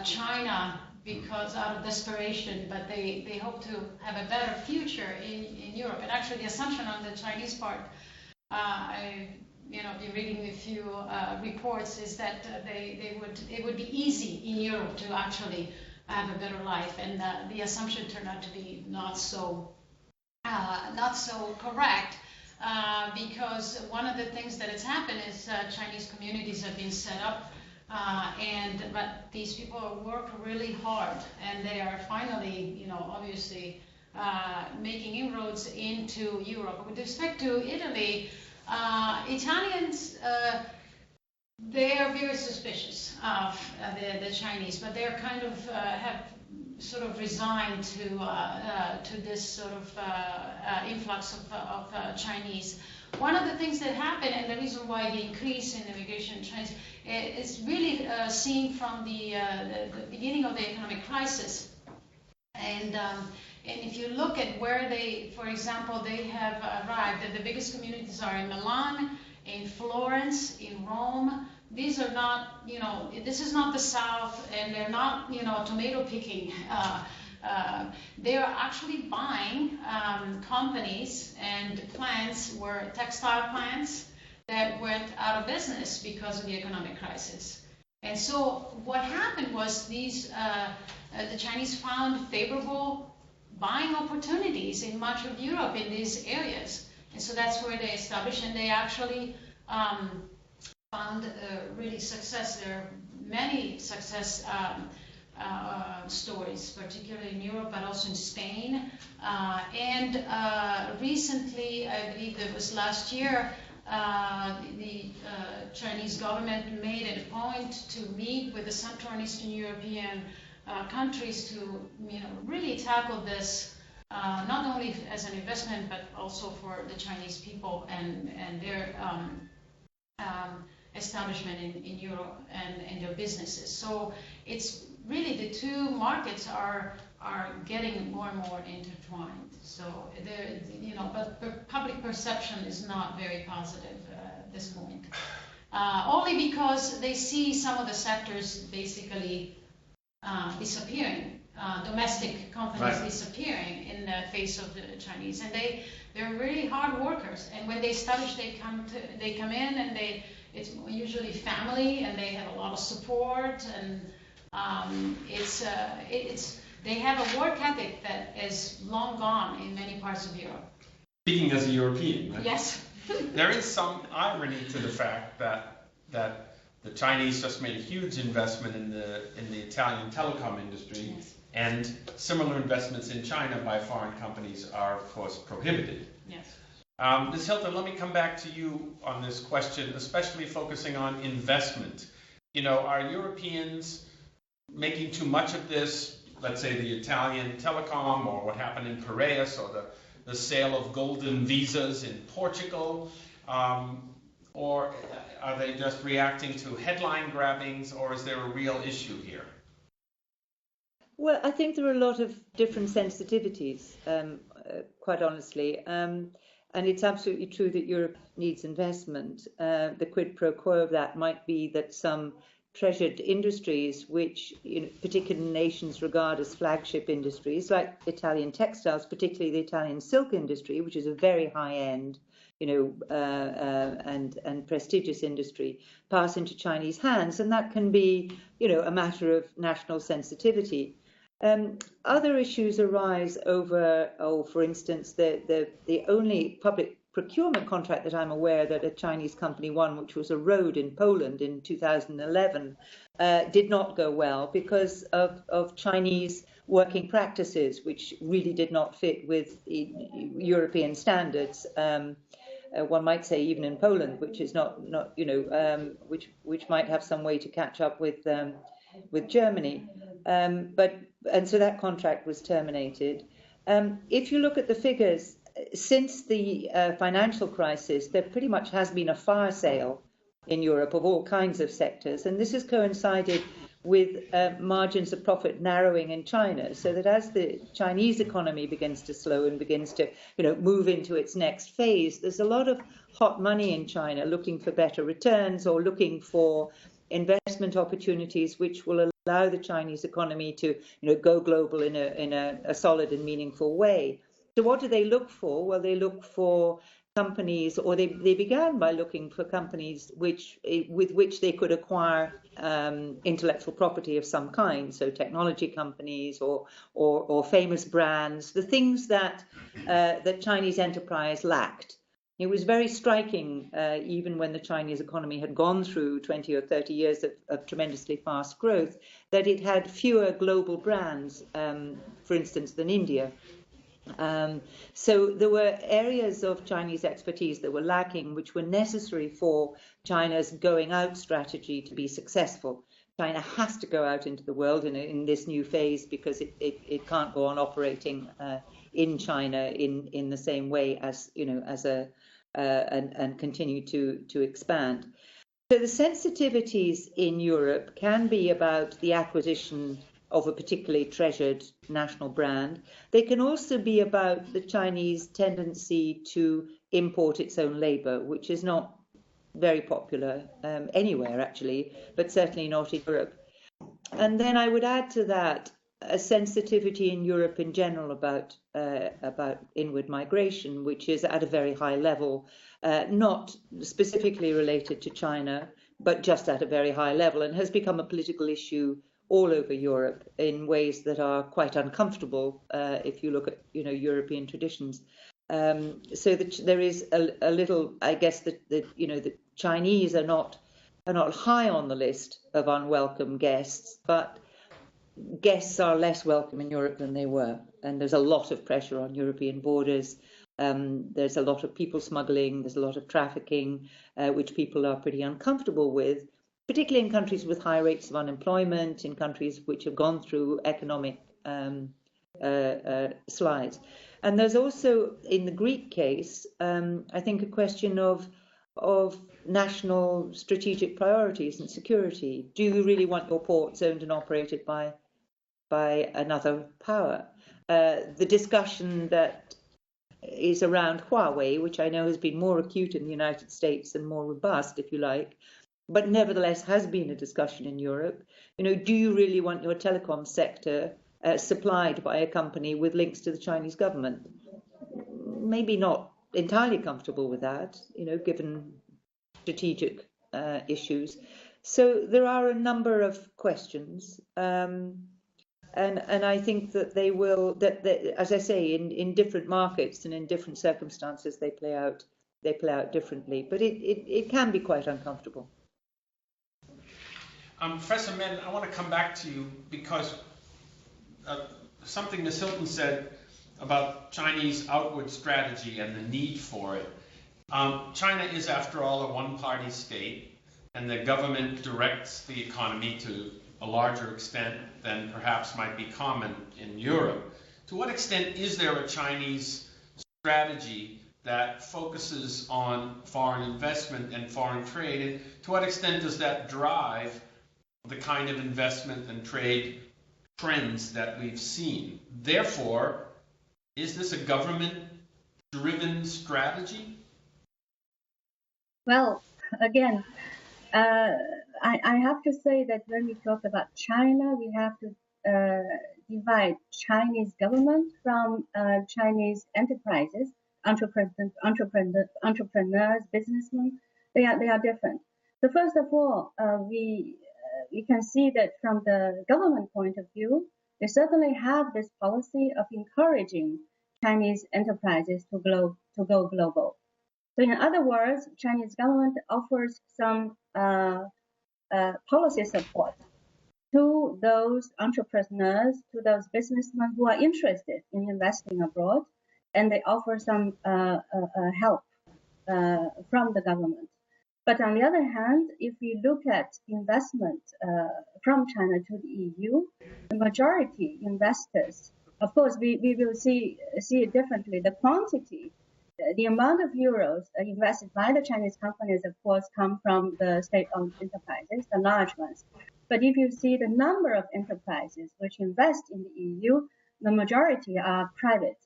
China because out of desperation, but they hope to have a better future in Europe. And actually, the assumption on the Chinese part, I've been reading a few reports, is that it would be easy in Europe to actually have a better life, and the assumption turned out to be not so correct. Because one of the things that has happened is Chinese communities have been set up. But these people work really hard, and they are finally, obviously making inroads into Europe. With respect to Italy, Italians, they are very suspicious of the Chinese, but they're kind of have sort of resigned to this sort of influx of Chinese. One of the things that happened, and the reason why the increase in immigration trends is really seen from the beginning of the economic crisis. And if you look at where they, for example, they have arrived, the biggest communities are in Milan, in Florence, in Rome. These are not, this is not the South, and they're not, tomato picking. They are actually buying companies and plants, were textile plants that went out of business because of the economic crisis. And so what happened was the Chinese found favorable buying opportunities in much of Europe in these areas. And so that's where they established, and they actually found really success. There are many success stories, particularly in Europe, but also in Spain. And recently, I believe it was last year, the Chinese government made it a point to meet with the Central and Eastern European countries to really tackle this, not only as an investment, but also for the Chinese people and their establishment in Europe and their businesses. So it's really, the two markets are getting more and more intertwined. So but public perception is not very positive at this point. Only because they see some of the sectors basically disappearing, domestic companies disappearing in the face of the Chinese, and they're really hard workers. And when they establish, they come in, and it's usually family, and they have a lot of support, and they have a work ethic that is long gone in many parts of Europe.
Speaking as a European, right?
Yes.
There is some irony to the fact that the Chinese just made a huge investment in the Italian telecom industry,
yes.
And similar investments in China by foreign companies are, of course, prohibited.
Yes.
Ms. Hilton, let me come back to you on this question, especially focusing on investment. Are Europeans making too much of this, let's say the Italian telecom, or what happened in Piraeus, or the sale of golden visas in Portugal, or are they just reacting to headline grabbings, or is there a real issue here?
Well, I think there are a lot of different sensitivities, quite honestly. And it's absolutely true that Europe needs investment. The quid pro quo of that might be that some treasured industries, which particular nations regard as flagship industries, like Italian textiles, particularly the Italian silk industry, which is a very high-end, and prestigious industry, pass into Chinese hands, and that can be, a matter of national sensitivity. Other issues arise over, for instance, the only public procurement contract that I'm aware that a Chinese company won, which was a road in Poland in 2011, did not go well because of Chinese working practices, which really did not fit with European standards. One might say even in Poland, which is not which might have some way to catch up with Germany. And so that contract was terminated. If you look at the figures, since the financial crisis, there pretty much has been a fire sale in Europe of all kinds of sectors, and this has coincided with margins of profit narrowing in China, so that as the Chinese economy begins to slow and begins to move into its next phase, there's a lot of hot money in China looking for better returns or looking for investment opportunities which will allow the Chinese economy to go global in a solid and meaningful way. So what do they look for? Well, they look for companies, or they began by looking for companies with which they could acquire intellectual property of some kind, so technology companies or famous brands, the things that Chinese enterprise lacked. It was very striking, even when the Chinese economy had gone through 20 or 30 years of tremendously fast growth, that it had fewer global brands, for instance, than India. So there were areas of Chinese expertise that were lacking, which were necessary for China's going out strategy to be successful. China has to go out into the world in this new phase because it can't go on operating in China in the same way as and continue to expand. So the sensitivities in Europe can be about the acquisition of a particularly treasured national brand. They can also be about the Chinese tendency to import its own labour, which is not very popular anywhere actually, but certainly not in Europe. And then I would add to that a sensitivity in Europe in general about inward migration, which is at a very high level, not specifically related to China, but just at a very high level, and has become a political issue all over Europe in ways that are quite uncomfortable if you look at European traditions. So there is a little, I guess, that the Chinese are not high on the list of unwelcome guests, but guests are less welcome in Europe than they were, and there's a lot of pressure on European borders. There's a lot of people smuggling, there's a lot of trafficking, which people are pretty uncomfortable with, particularly in countries with high rates of unemployment, in countries which have gone through economic slides. And there's also, in the Greek case, I think a question of national strategic priorities and security. Do you really want your ports owned and operated by another power? The discussion that is around Huawei, which I know has been more acute in the United States and more robust, if you like, but nevertheless has been a discussion in Europe. Do you really want your telecom sector supplied by a company with links to the Chinese government? Maybe not entirely comfortable with that, given strategic issues. So there are a number of questions, and I think that they will, that as I say, in different markets and in different circumstances, they play out differently. But it can be quite uncomfortable.
Professor Men, I want to come back to you because something Ms. Hilton said about Chinese outward strategy and the need for it. China is, after all, a one-party state, and the government directs the economy to a larger extent than perhaps might be common in Europe. To what extent is there a Chinese strategy that focuses on foreign investment and foreign trade, and to what extent does that drive the kind of investment and trade trends that we've seen? Therefore, is this a government-driven strategy?
Well, again, I have to say that when we talk about China, we have to divide Chinese government from Chinese enterprises, entrepreneurs, businessmen. They are different. So first of all, we can see that from the government point of view, they certainly have this policy of encouraging Chinese enterprises to go global. So in other words, Chinese government offers some policy support to those entrepreneurs, to those businessmen who are interested in investing abroad, and they offer some help from the government. But on the other hand, if we look at investment from China to the EU, the majority investors, of course, we will see it differently. The quantity, the amount of euros invested by the Chinese companies, of course, come from the state-owned enterprises, the large ones. But if you see the number of enterprises which invest in the EU, the majority are private,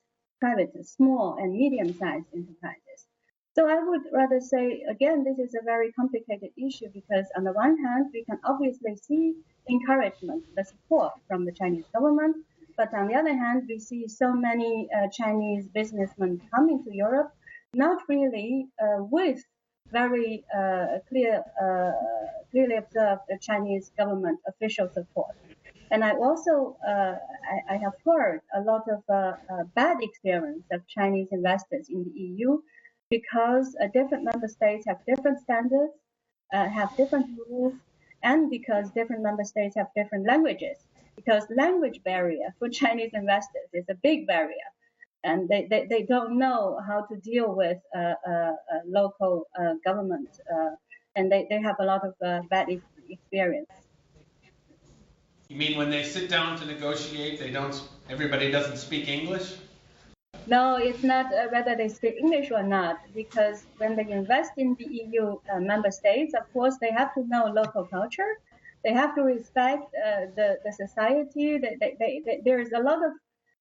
small and medium-sized enterprises. So I would rather say, again, this is a very complicated issue because on the one hand, we can obviously see encouragement, the support from the Chinese government. But on the other hand, we see so many Chinese businessmen coming to Europe, not really with very clearly observed Chinese government official support. And I also I have heard a lot of bad experience of Chinese investors in the EU because different member states have different standards, have different rules, and because different member states have different languages. Because language barrier for Chinese investors is a big barrier, and they don't know how to deal with local government, and they have a lot of bad experience.
You mean when they sit down to negotiate, everybody doesn't speak English?
No, it's not whether they speak English or not, because when they invest in the EU member states, of course, they have to know local culture. They have to respect the society. There is a lot of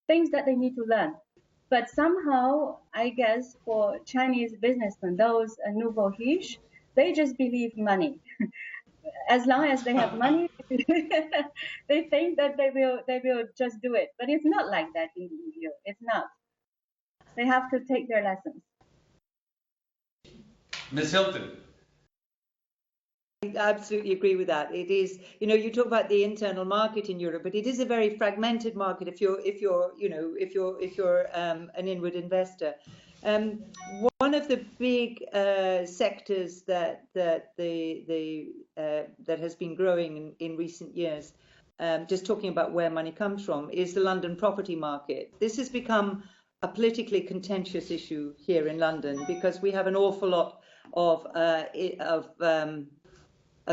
things that they need to learn. But somehow, I guess, for Chinese businessmen, those nouveau riches, they just believe money. As long as they have money, they think that they will just do it. But it's not like that in the EU. It's not. They have to take their lessons.
Ms. Hilton.
I absolutely agree with that. It is, you talk about the internal market in Europe, but it is a very fragmented market if you're an inward investor. One of the big sectors that has been growing in recent years, just talking about where money comes from, is the London property market. This has become a politically contentious issue here in London because we have an awful lot of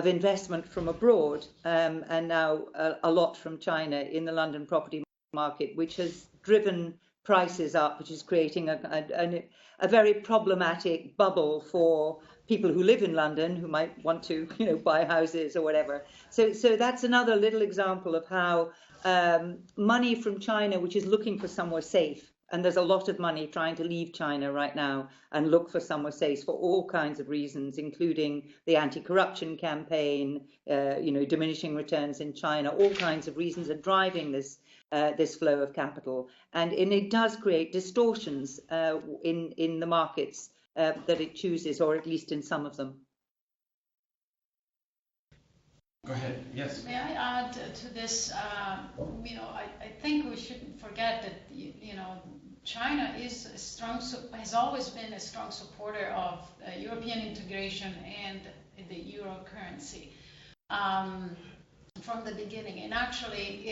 investment from abroad and now a lot from China in the London property market, which has driven prices up, which is creating a very problematic bubble for people who live in London who might want to, buy houses or whatever. So that's another little example of how money from China, which is looking for somewhere safe, and there's a lot of money trying to leave China right now and look for somewhere safe for all kinds of reasons, including the anti-corruption campaign, diminishing returns in China. All kinds of reasons are driving this flow of capital, and it does create distortions in the markets that it chooses, or at least in some of them.
Go ahead. Yes.
May I add to this? I think we shouldn't forget that China has always been a strong supporter of European integration and the euro currency from the beginning. And actually,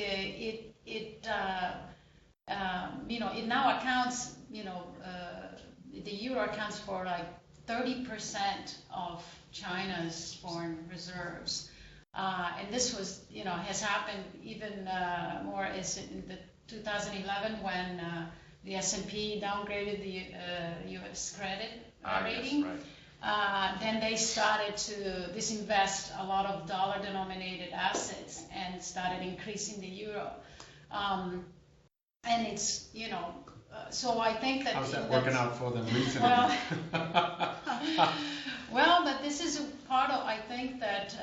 it now accounts. The euro accounts for like 30% of China's foreign reserves. And this was, has happened even more as in the 2011 when the S&P downgraded the U.S. credit rating.
Yes, right.
Then they started to disinvest a lot of dollar-denominated assets and started increasing the euro. And it's, so I think that...
How's that working out for them recently?
Well, but this is a part of, I think that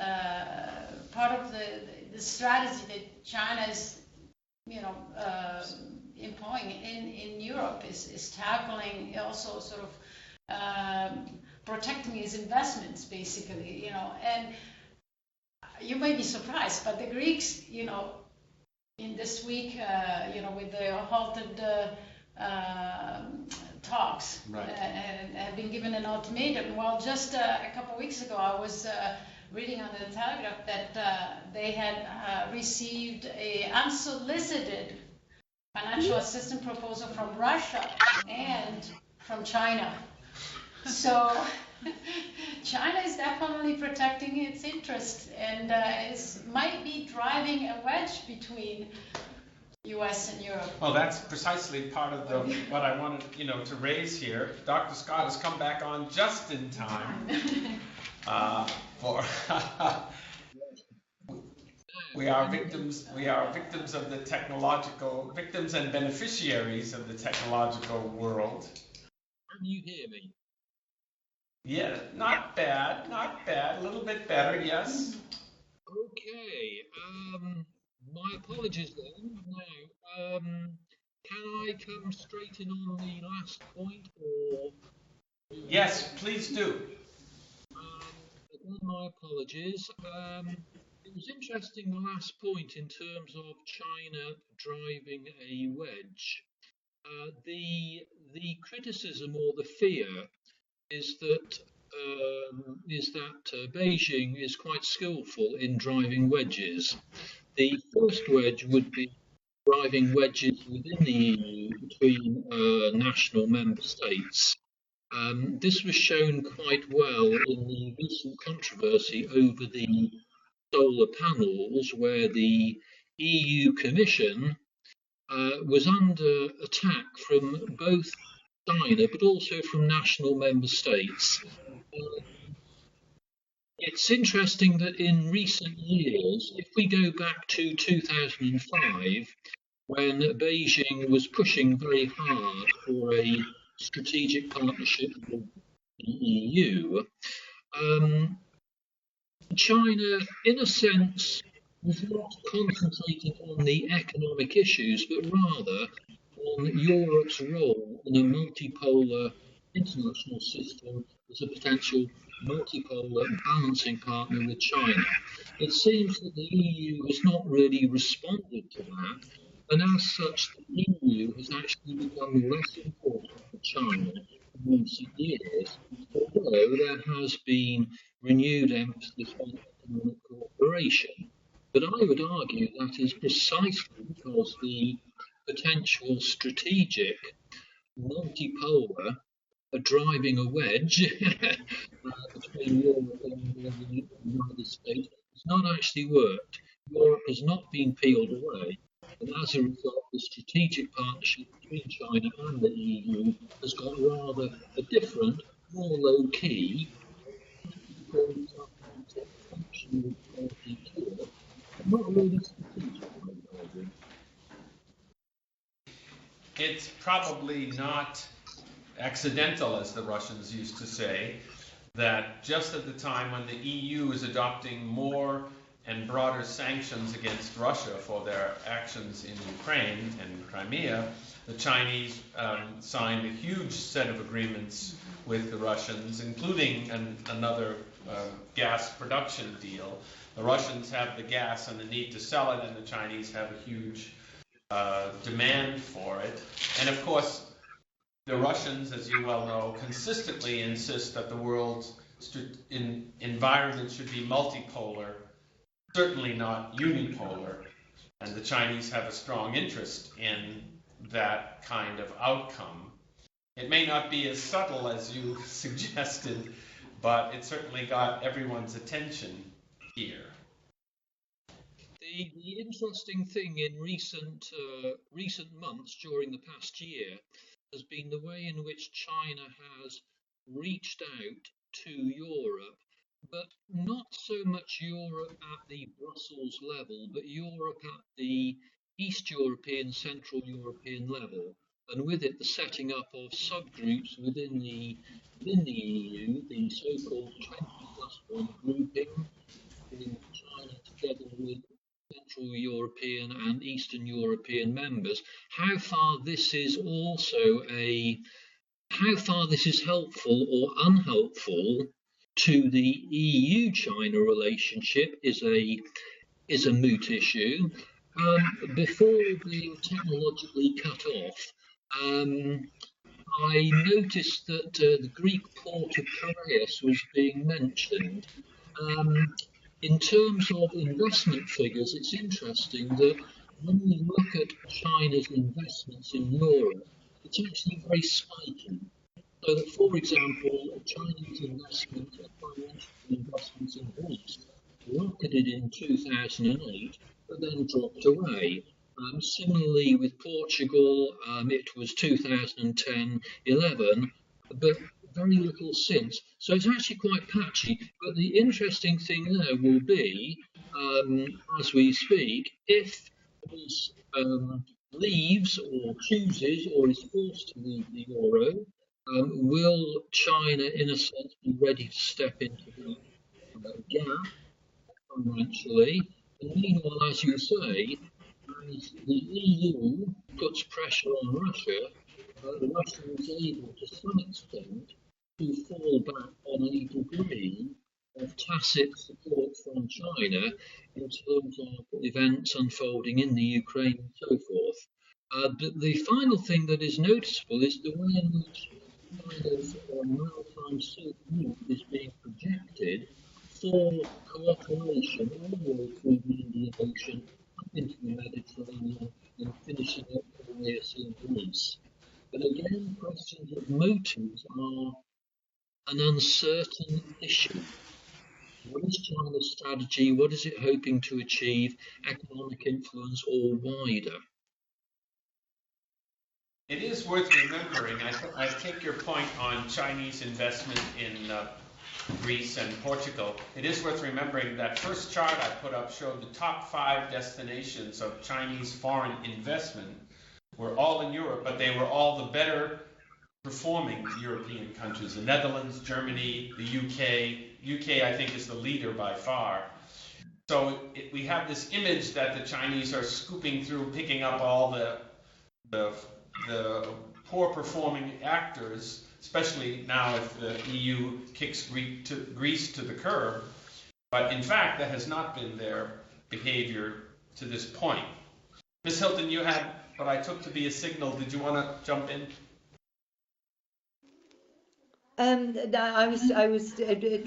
part of the strategy that China is, employing in Europe is tackling also sort of protecting his investments, basically, and you may be surprised, but the Greeks, in this week, with the halted talks
Right.
and have been given an ultimatum. Well, just a couple of weeks ago, I was reading on the Telegraph that they had received a unsolicited financial assistance proposal from Russia and from China. So China is definitely protecting its interests and might be driving a wedge between U.S. and Europe.
Well, that's precisely part of what I wanted, to raise here. Dr. Scott has come back on just in time for. We are victims of the victims and beneficiaries of the technological world.
Can you hear me?
Yeah, not bad, a little bit better, yes.
Okay. My apologies then. Now, can I come straight in on the last point, or?
Yes, please do.
Again, my apologies. It was interesting, the last point in terms of China driving a wedge. The criticism or the fear is that Beijing is quite skillful in driving wedges. The first wedge would be driving wedges within the EU between national member states. This was shown quite well in the recent controversy over the solar panels, where the EU Commission was under attack from both China but also from national member states. It's interesting that in recent years, if we go back to 2005, when Beijing was pushing very hard for a strategic partnership with the EU, China, in a sense, was not concentrating on the economic issues, but rather on Europe's role in a multipolar international system as a potential multipolar balancing partner with China. It seems that the EU has not really responded to that, and as such, the EU has actually become less important for China in recent years, although there has been renewed emphasis on economic cooperation. But I would argue that is precisely because the potential strategic multipolar driving a wedge between Europe and the United States has not actually worked. Europe has not been peeled away. And as a result, the strategic partnership between China and the EU has got rather a different, more low-key, functional quality to it, but not really strategic, I would argue.
It's probably not accidental, as the Russians used to say, that just at the time when the EU is adopting more and broader sanctions against Russia for their actions in Ukraine and Crimea, the Chinese signed a huge set of agreements with the Russians, including another gas production deal. The Russians have the gas and the need to sell it, and the Chinese have a huge demand for it. And of course, the Russians, as you well know, consistently insist that the world's environment should be multipolar, certainly not unipolar, and the Chinese have a strong interest in that kind of outcome. It may not be as subtle as you suggested, but it certainly got everyone's attention here.
The interesting thing in recent months during the past year has been the way in which China has reached out to Europe, but not so much Europe at the Brussels level, but Europe at the East European, Central European level, and with it the setting up of subgroups within the EU, the so-called 20+1 grouping, putting China together with Central European and Eastern European members. How far this is helpful or unhelpful to the EU-China relationship is a moot issue. Before being technologically cut off, I noticed that the Greek port of Piraeus was being mentioned. Um, in terms of investment figures, it's interesting that when we look at China's investments in Europe, it's actually very spiky. So that, for example, Chinese investments, financial investments in Greece rocketed in 2008, but then dropped away. Similarly, with Portugal, it was 2010-11, but very little since. So it's actually quite patchy. But the interesting thing there will be, as we speak, if Greece leaves or chooses or is forced to leave the euro, will China, in a sense, be ready to step into that gap financially? And meanwhile, as you say, as the EU puts pressure on Russia, Russia is able to some extent to fall back on a degree of tacit support from China in terms of events unfolding in the Ukraine and so forth. But the final thing that is noticeable is the way in which China's maritime Silk Route is being projected for cooperation all the way through the Indian Ocean up into the Mediterranean and finishing up Piraeus in Greece. But again, questions of motives are an uncertain issue. What is China's strategy? What is it hoping to achieve? Economic influence or wider?
It is worth remembering, I take your point on Chinese investment in Greece and Portugal. It is worth remembering that first chart I put up showed the top 5 destinations of Chinese foreign investment were all in Europe, but they were all the better performing European countries. The Netherlands, Germany, the UK. UK, I think, is the leader by far. So we have this image that the Chinese are scooping through, picking up all the poor performing actors, especially now if the EU kicks Greece to the curb. But in fact, that has not been their behavior to this point. Ms. Hilton, you had what I took to be a signal. Did you want to jump in?
I was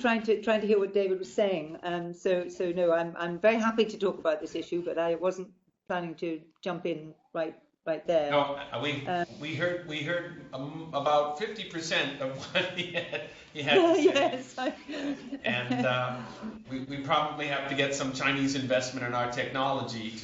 trying to hear what David was saying. So no, I'm very happy to talk about this issue, but I wasn't planning to jump in right there.
No, we heard about 50% of what he had to say.
Yes.
And we probably have to get some Chinese investment in our technology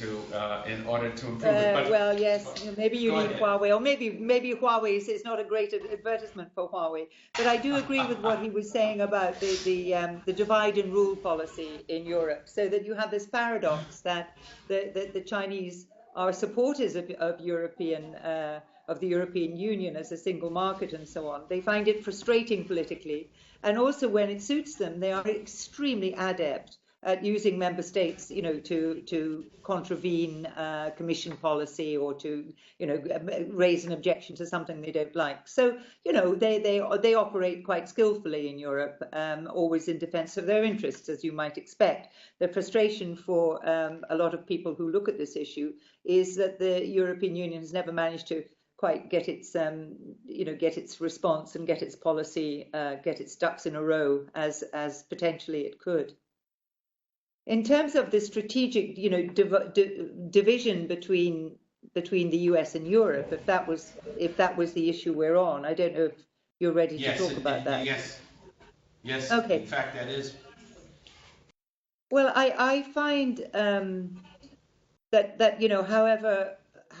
in order to improve it. But,
well, yes, maybe you need
ahead.
Huawei, or maybe Huawei is not a great advertisement for Huawei. But I do agree with what he was saying about the divide and rule policy in Europe, so that you have this paradox that the Chinese are supporters of the European Union as a single market and so on. They find it frustrating politically, and also when it suits them, they are extremely adept at using member states, to contravene Commission policy or to, raise an objection to something they don't like. So, they operate quite skillfully in Europe, always in defence of their interests, as you might expect. The frustration for a lot of people who look at this issue is that the European Union has never managed to quite get its, get its response and get its policy, get its ducks in a row as potentially it could. In terms of the strategic, division between the US and Europe, if that was the issue we're on, I don't know if you're ready to talk about that.
Yes.
Okay.
In fact, that is.
Well, I find that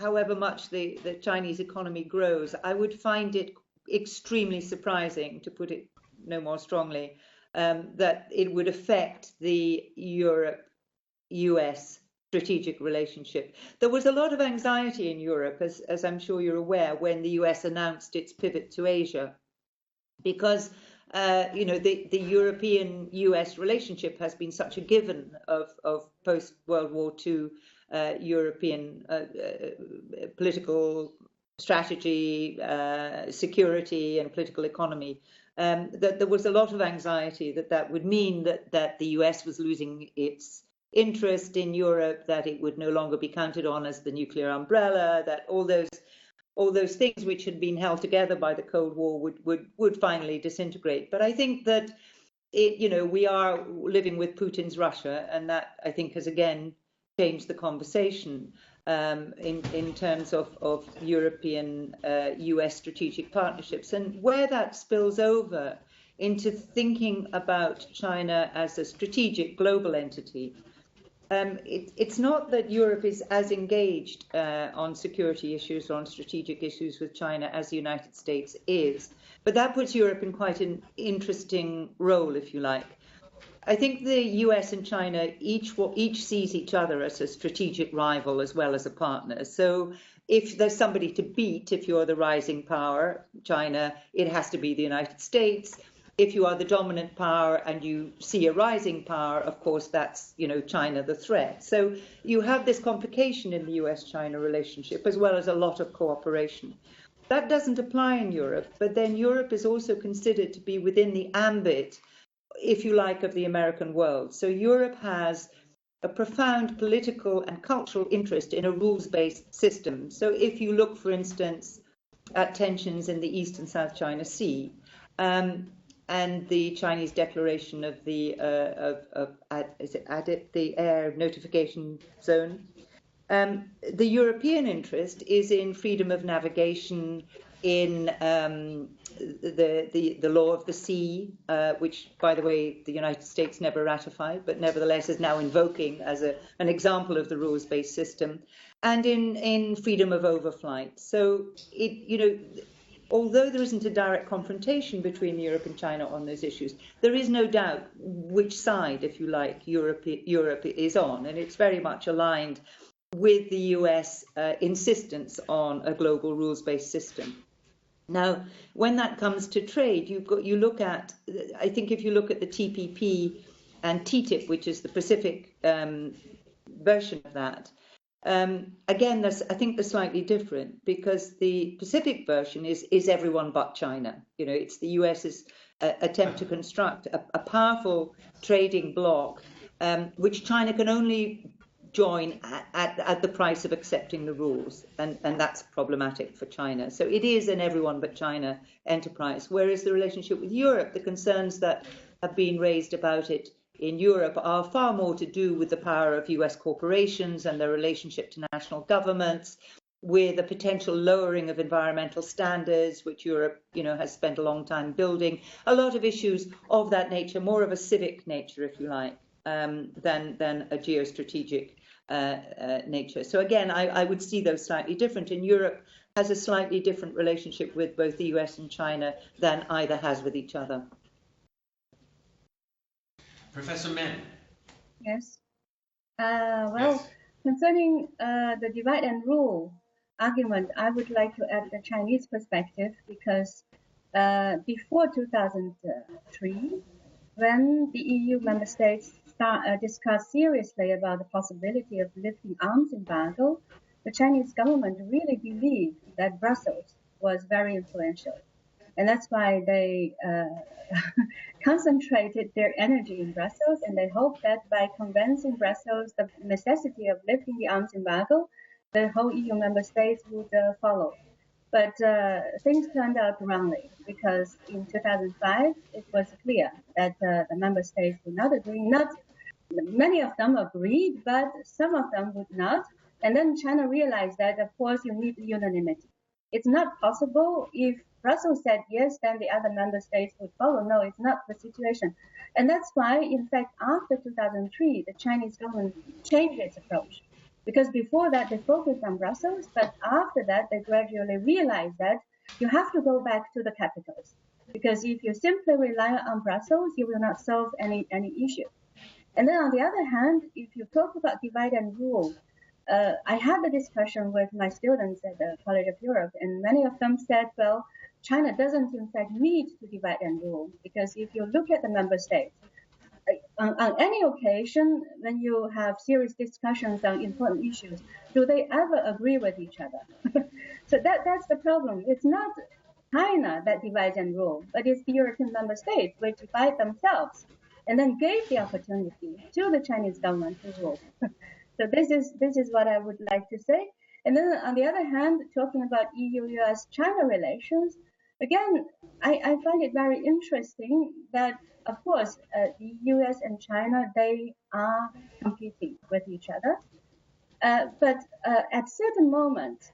however much the Chinese economy grows, I would find it extremely surprising, to put it no more strongly, that it would affect the Europe-US strategic relationship. There was a lot of anxiety in Europe, as I'm sure you're aware, when the US announced its pivot to Asia, because the European-US relationship has been such a given of post-World War II European political strategy, security, and political economy. That there was a lot of anxiety that would mean that the US was losing its interest in Europe, that it would no longer be counted on as the nuclear umbrella, that all those all those things which had been held together by the Cold War would finally disintegrate. But I think that we are living with Putin's Russia, and that I think has again changed the conversation in terms of European US strategic partnerships, and where that spills over into thinking about China as a strategic global entity. It's not that Europe is as engaged on security issues or on strategic issues with China as the United States is, but that puts Europe in quite an interesting role, if you like. I think the US and China each sees each other as a strategic rival as well as a partner. So if there's somebody to beat, if you're the rising power, China, it has to be the United States. If you are the dominant power and you see a rising power, of course, that's, China the threat. So you have this complication in the US-China relationship, as well as a lot of cooperation. That doesn't apply in Europe, but then Europe is also considered to be within the ambit, if you like, of the American world. So Europe has a profound political and cultural interest in a rules-based system. So if you look, for instance, at tensions in the East and South China Sea, and the Chinese declaration of the the air notification zone. The European interest is in freedom of navigation, in the law of the sea, which, by the way, the United States never ratified, but nevertheless is now invoking as an example of the rules-based system, and in freedom of overflight. So although there isn't a direct confrontation between Europe and China on those issues, there is no doubt which side, if you like, Europe is on, and it's very much aligned with the US insistence on a global rules-based system. Now, when that comes to trade, I think if you look at the TPP and TTIP, which is the Pacific version of that, again, I think they're slightly different, because the Pacific version is everyone but China. It's the US's attempt to construct a powerful trading bloc, which China can only join at the price of accepting the rules, and that's problematic for China. So it is an everyone but China enterprise, whereas the relationship with Europe, the concerns that have been raised about it in Europe are far more to do with the power of US corporations and their relationship to national governments, with a potential lowering of environmental standards, which Europe, has spent a long time building. A lot of issues of that nature, more of a civic nature, if you like, than a geostrategic nature. So again, I would see those slightly different. And Europe has a slightly different relationship with both the US and China than either has with each other.
Professor Men.
Yes.
Yes.
Concerning the divide and rule argument, I would like to add the Chinese perspective, because before 2003, when the EU member states discussed seriously about the possibility of lifting arms embargo, the Chinese government really believed that Brussels was very influential. And that's why they concentrated their energy in Brussels, and they hoped that by convincing Brussels the necessity of lifting the arms embargo, the whole EU member states would follow. But things turned out wrongly, because in 2005 it was clear that the member states would not agree. Many of them agreed, but some of them would not. And then China realized that, of course, you need unanimity. It's not possible if Brussels said yes, then the other member states would follow. No, it's not the situation. And that's why, in fact, after 2003, the Chinese government changed its approach. Because before that, they focused on Brussels, but after that, they gradually realized that you have to go back to the capitals. Because if you simply rely on Brussels, you will not solve any issue. And then on the other hand, if you talk about divide and rule, I had a discussion with my students at the College of Europe, and many of them said, well, China doesn't in fact need to divide and rule, because if you look at the member states, on any occasion, when you have serious discussions on important issues, do they ever agree with each other? So that's the problem. It's not China that divides and rules, but it's the European member states which divide themselves and then gave the opportunity to the Chinese government to rule. So this is what I would like to say. And then on the other hand, talking about EU-US-China relations, again, I find it very interesting that, of course, the US and China, they are competing with each other. But at certain moments,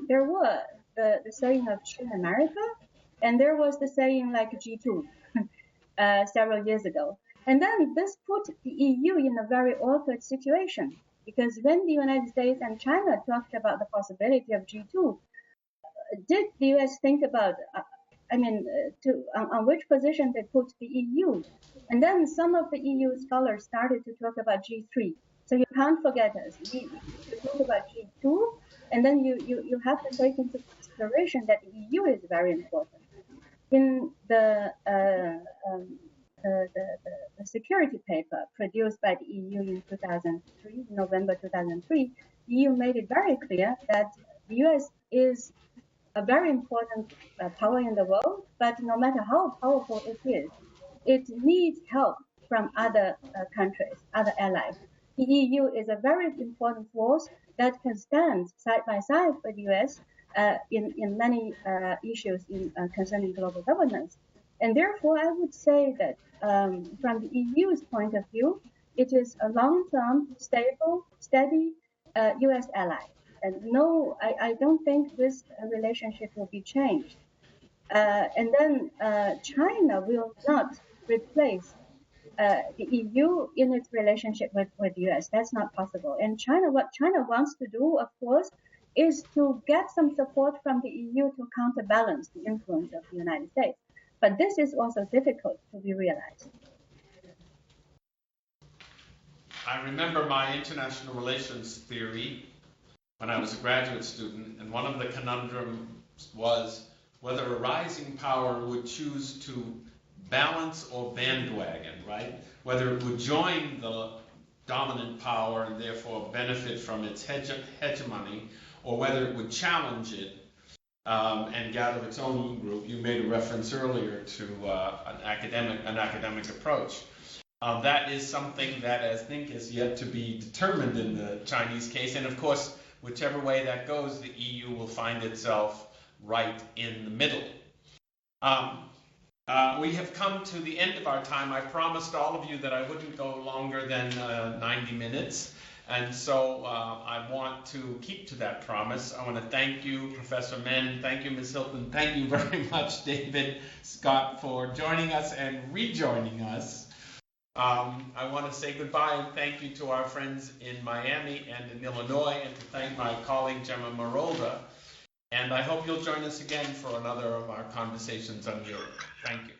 there were the saying of China America, and there was the saying like G2 several years ago. And then this put the EU in a very awkward situation, because when the United States and China talked about the possibility of G2, did the US think about, on which position they put the EU? And then some of the EU scholars started to talk about G3. So you can't forget us. You talk about G2, and then you have to take into consideration that the EU is very important. In the security paper produced by the EU in 2003, November 2003, the EU made it very clear that the US is a very important power in the world, but no matter how powerful it is, it needs help from other countries, other allies. The EU is a very important force that can stand side by side with the US in many issues concerning global governance. And therefore, I would say that from the EU's point of view, it is a long-term, stable, steady US ally. And no, I don't think this relationship will be changed. And then China will not replace the EU in its relationship with the US. That's not possible. And what China wants to do, of course, is to get some support from the EU to counterbalance the influence of the United States. But this is also difficult to be realized.
I remember my international relations theory when I was a graduate student, and one of the conundrums was whether a rising power would choose to balance or bandwagon, right? Whether it would join the dominant power and therefore benefit from its hegemony, or whether it would challenge it and gather its own group. You made a reference earlier to an academic approach. That is something that I think is yet to be determined in the Chinese case, and of course, whichever way that goes, the EU will find itself right in the middle. We have come to the end of our time. I promised all of you that I wouldn't go longer than 90 minutes. And so I want to keep to that promise. I want to thank you, Professor Men. Thank you, Ms. Hilton. Thank you very much, David Scott, for joining us and rejoining us. I want to say goodbye and thank you to our friends in Miami and in Illinois, and to thank my colleague, Gemma Marolda. And I hope you'll join us again for another of our conversations on Europe. Thank you.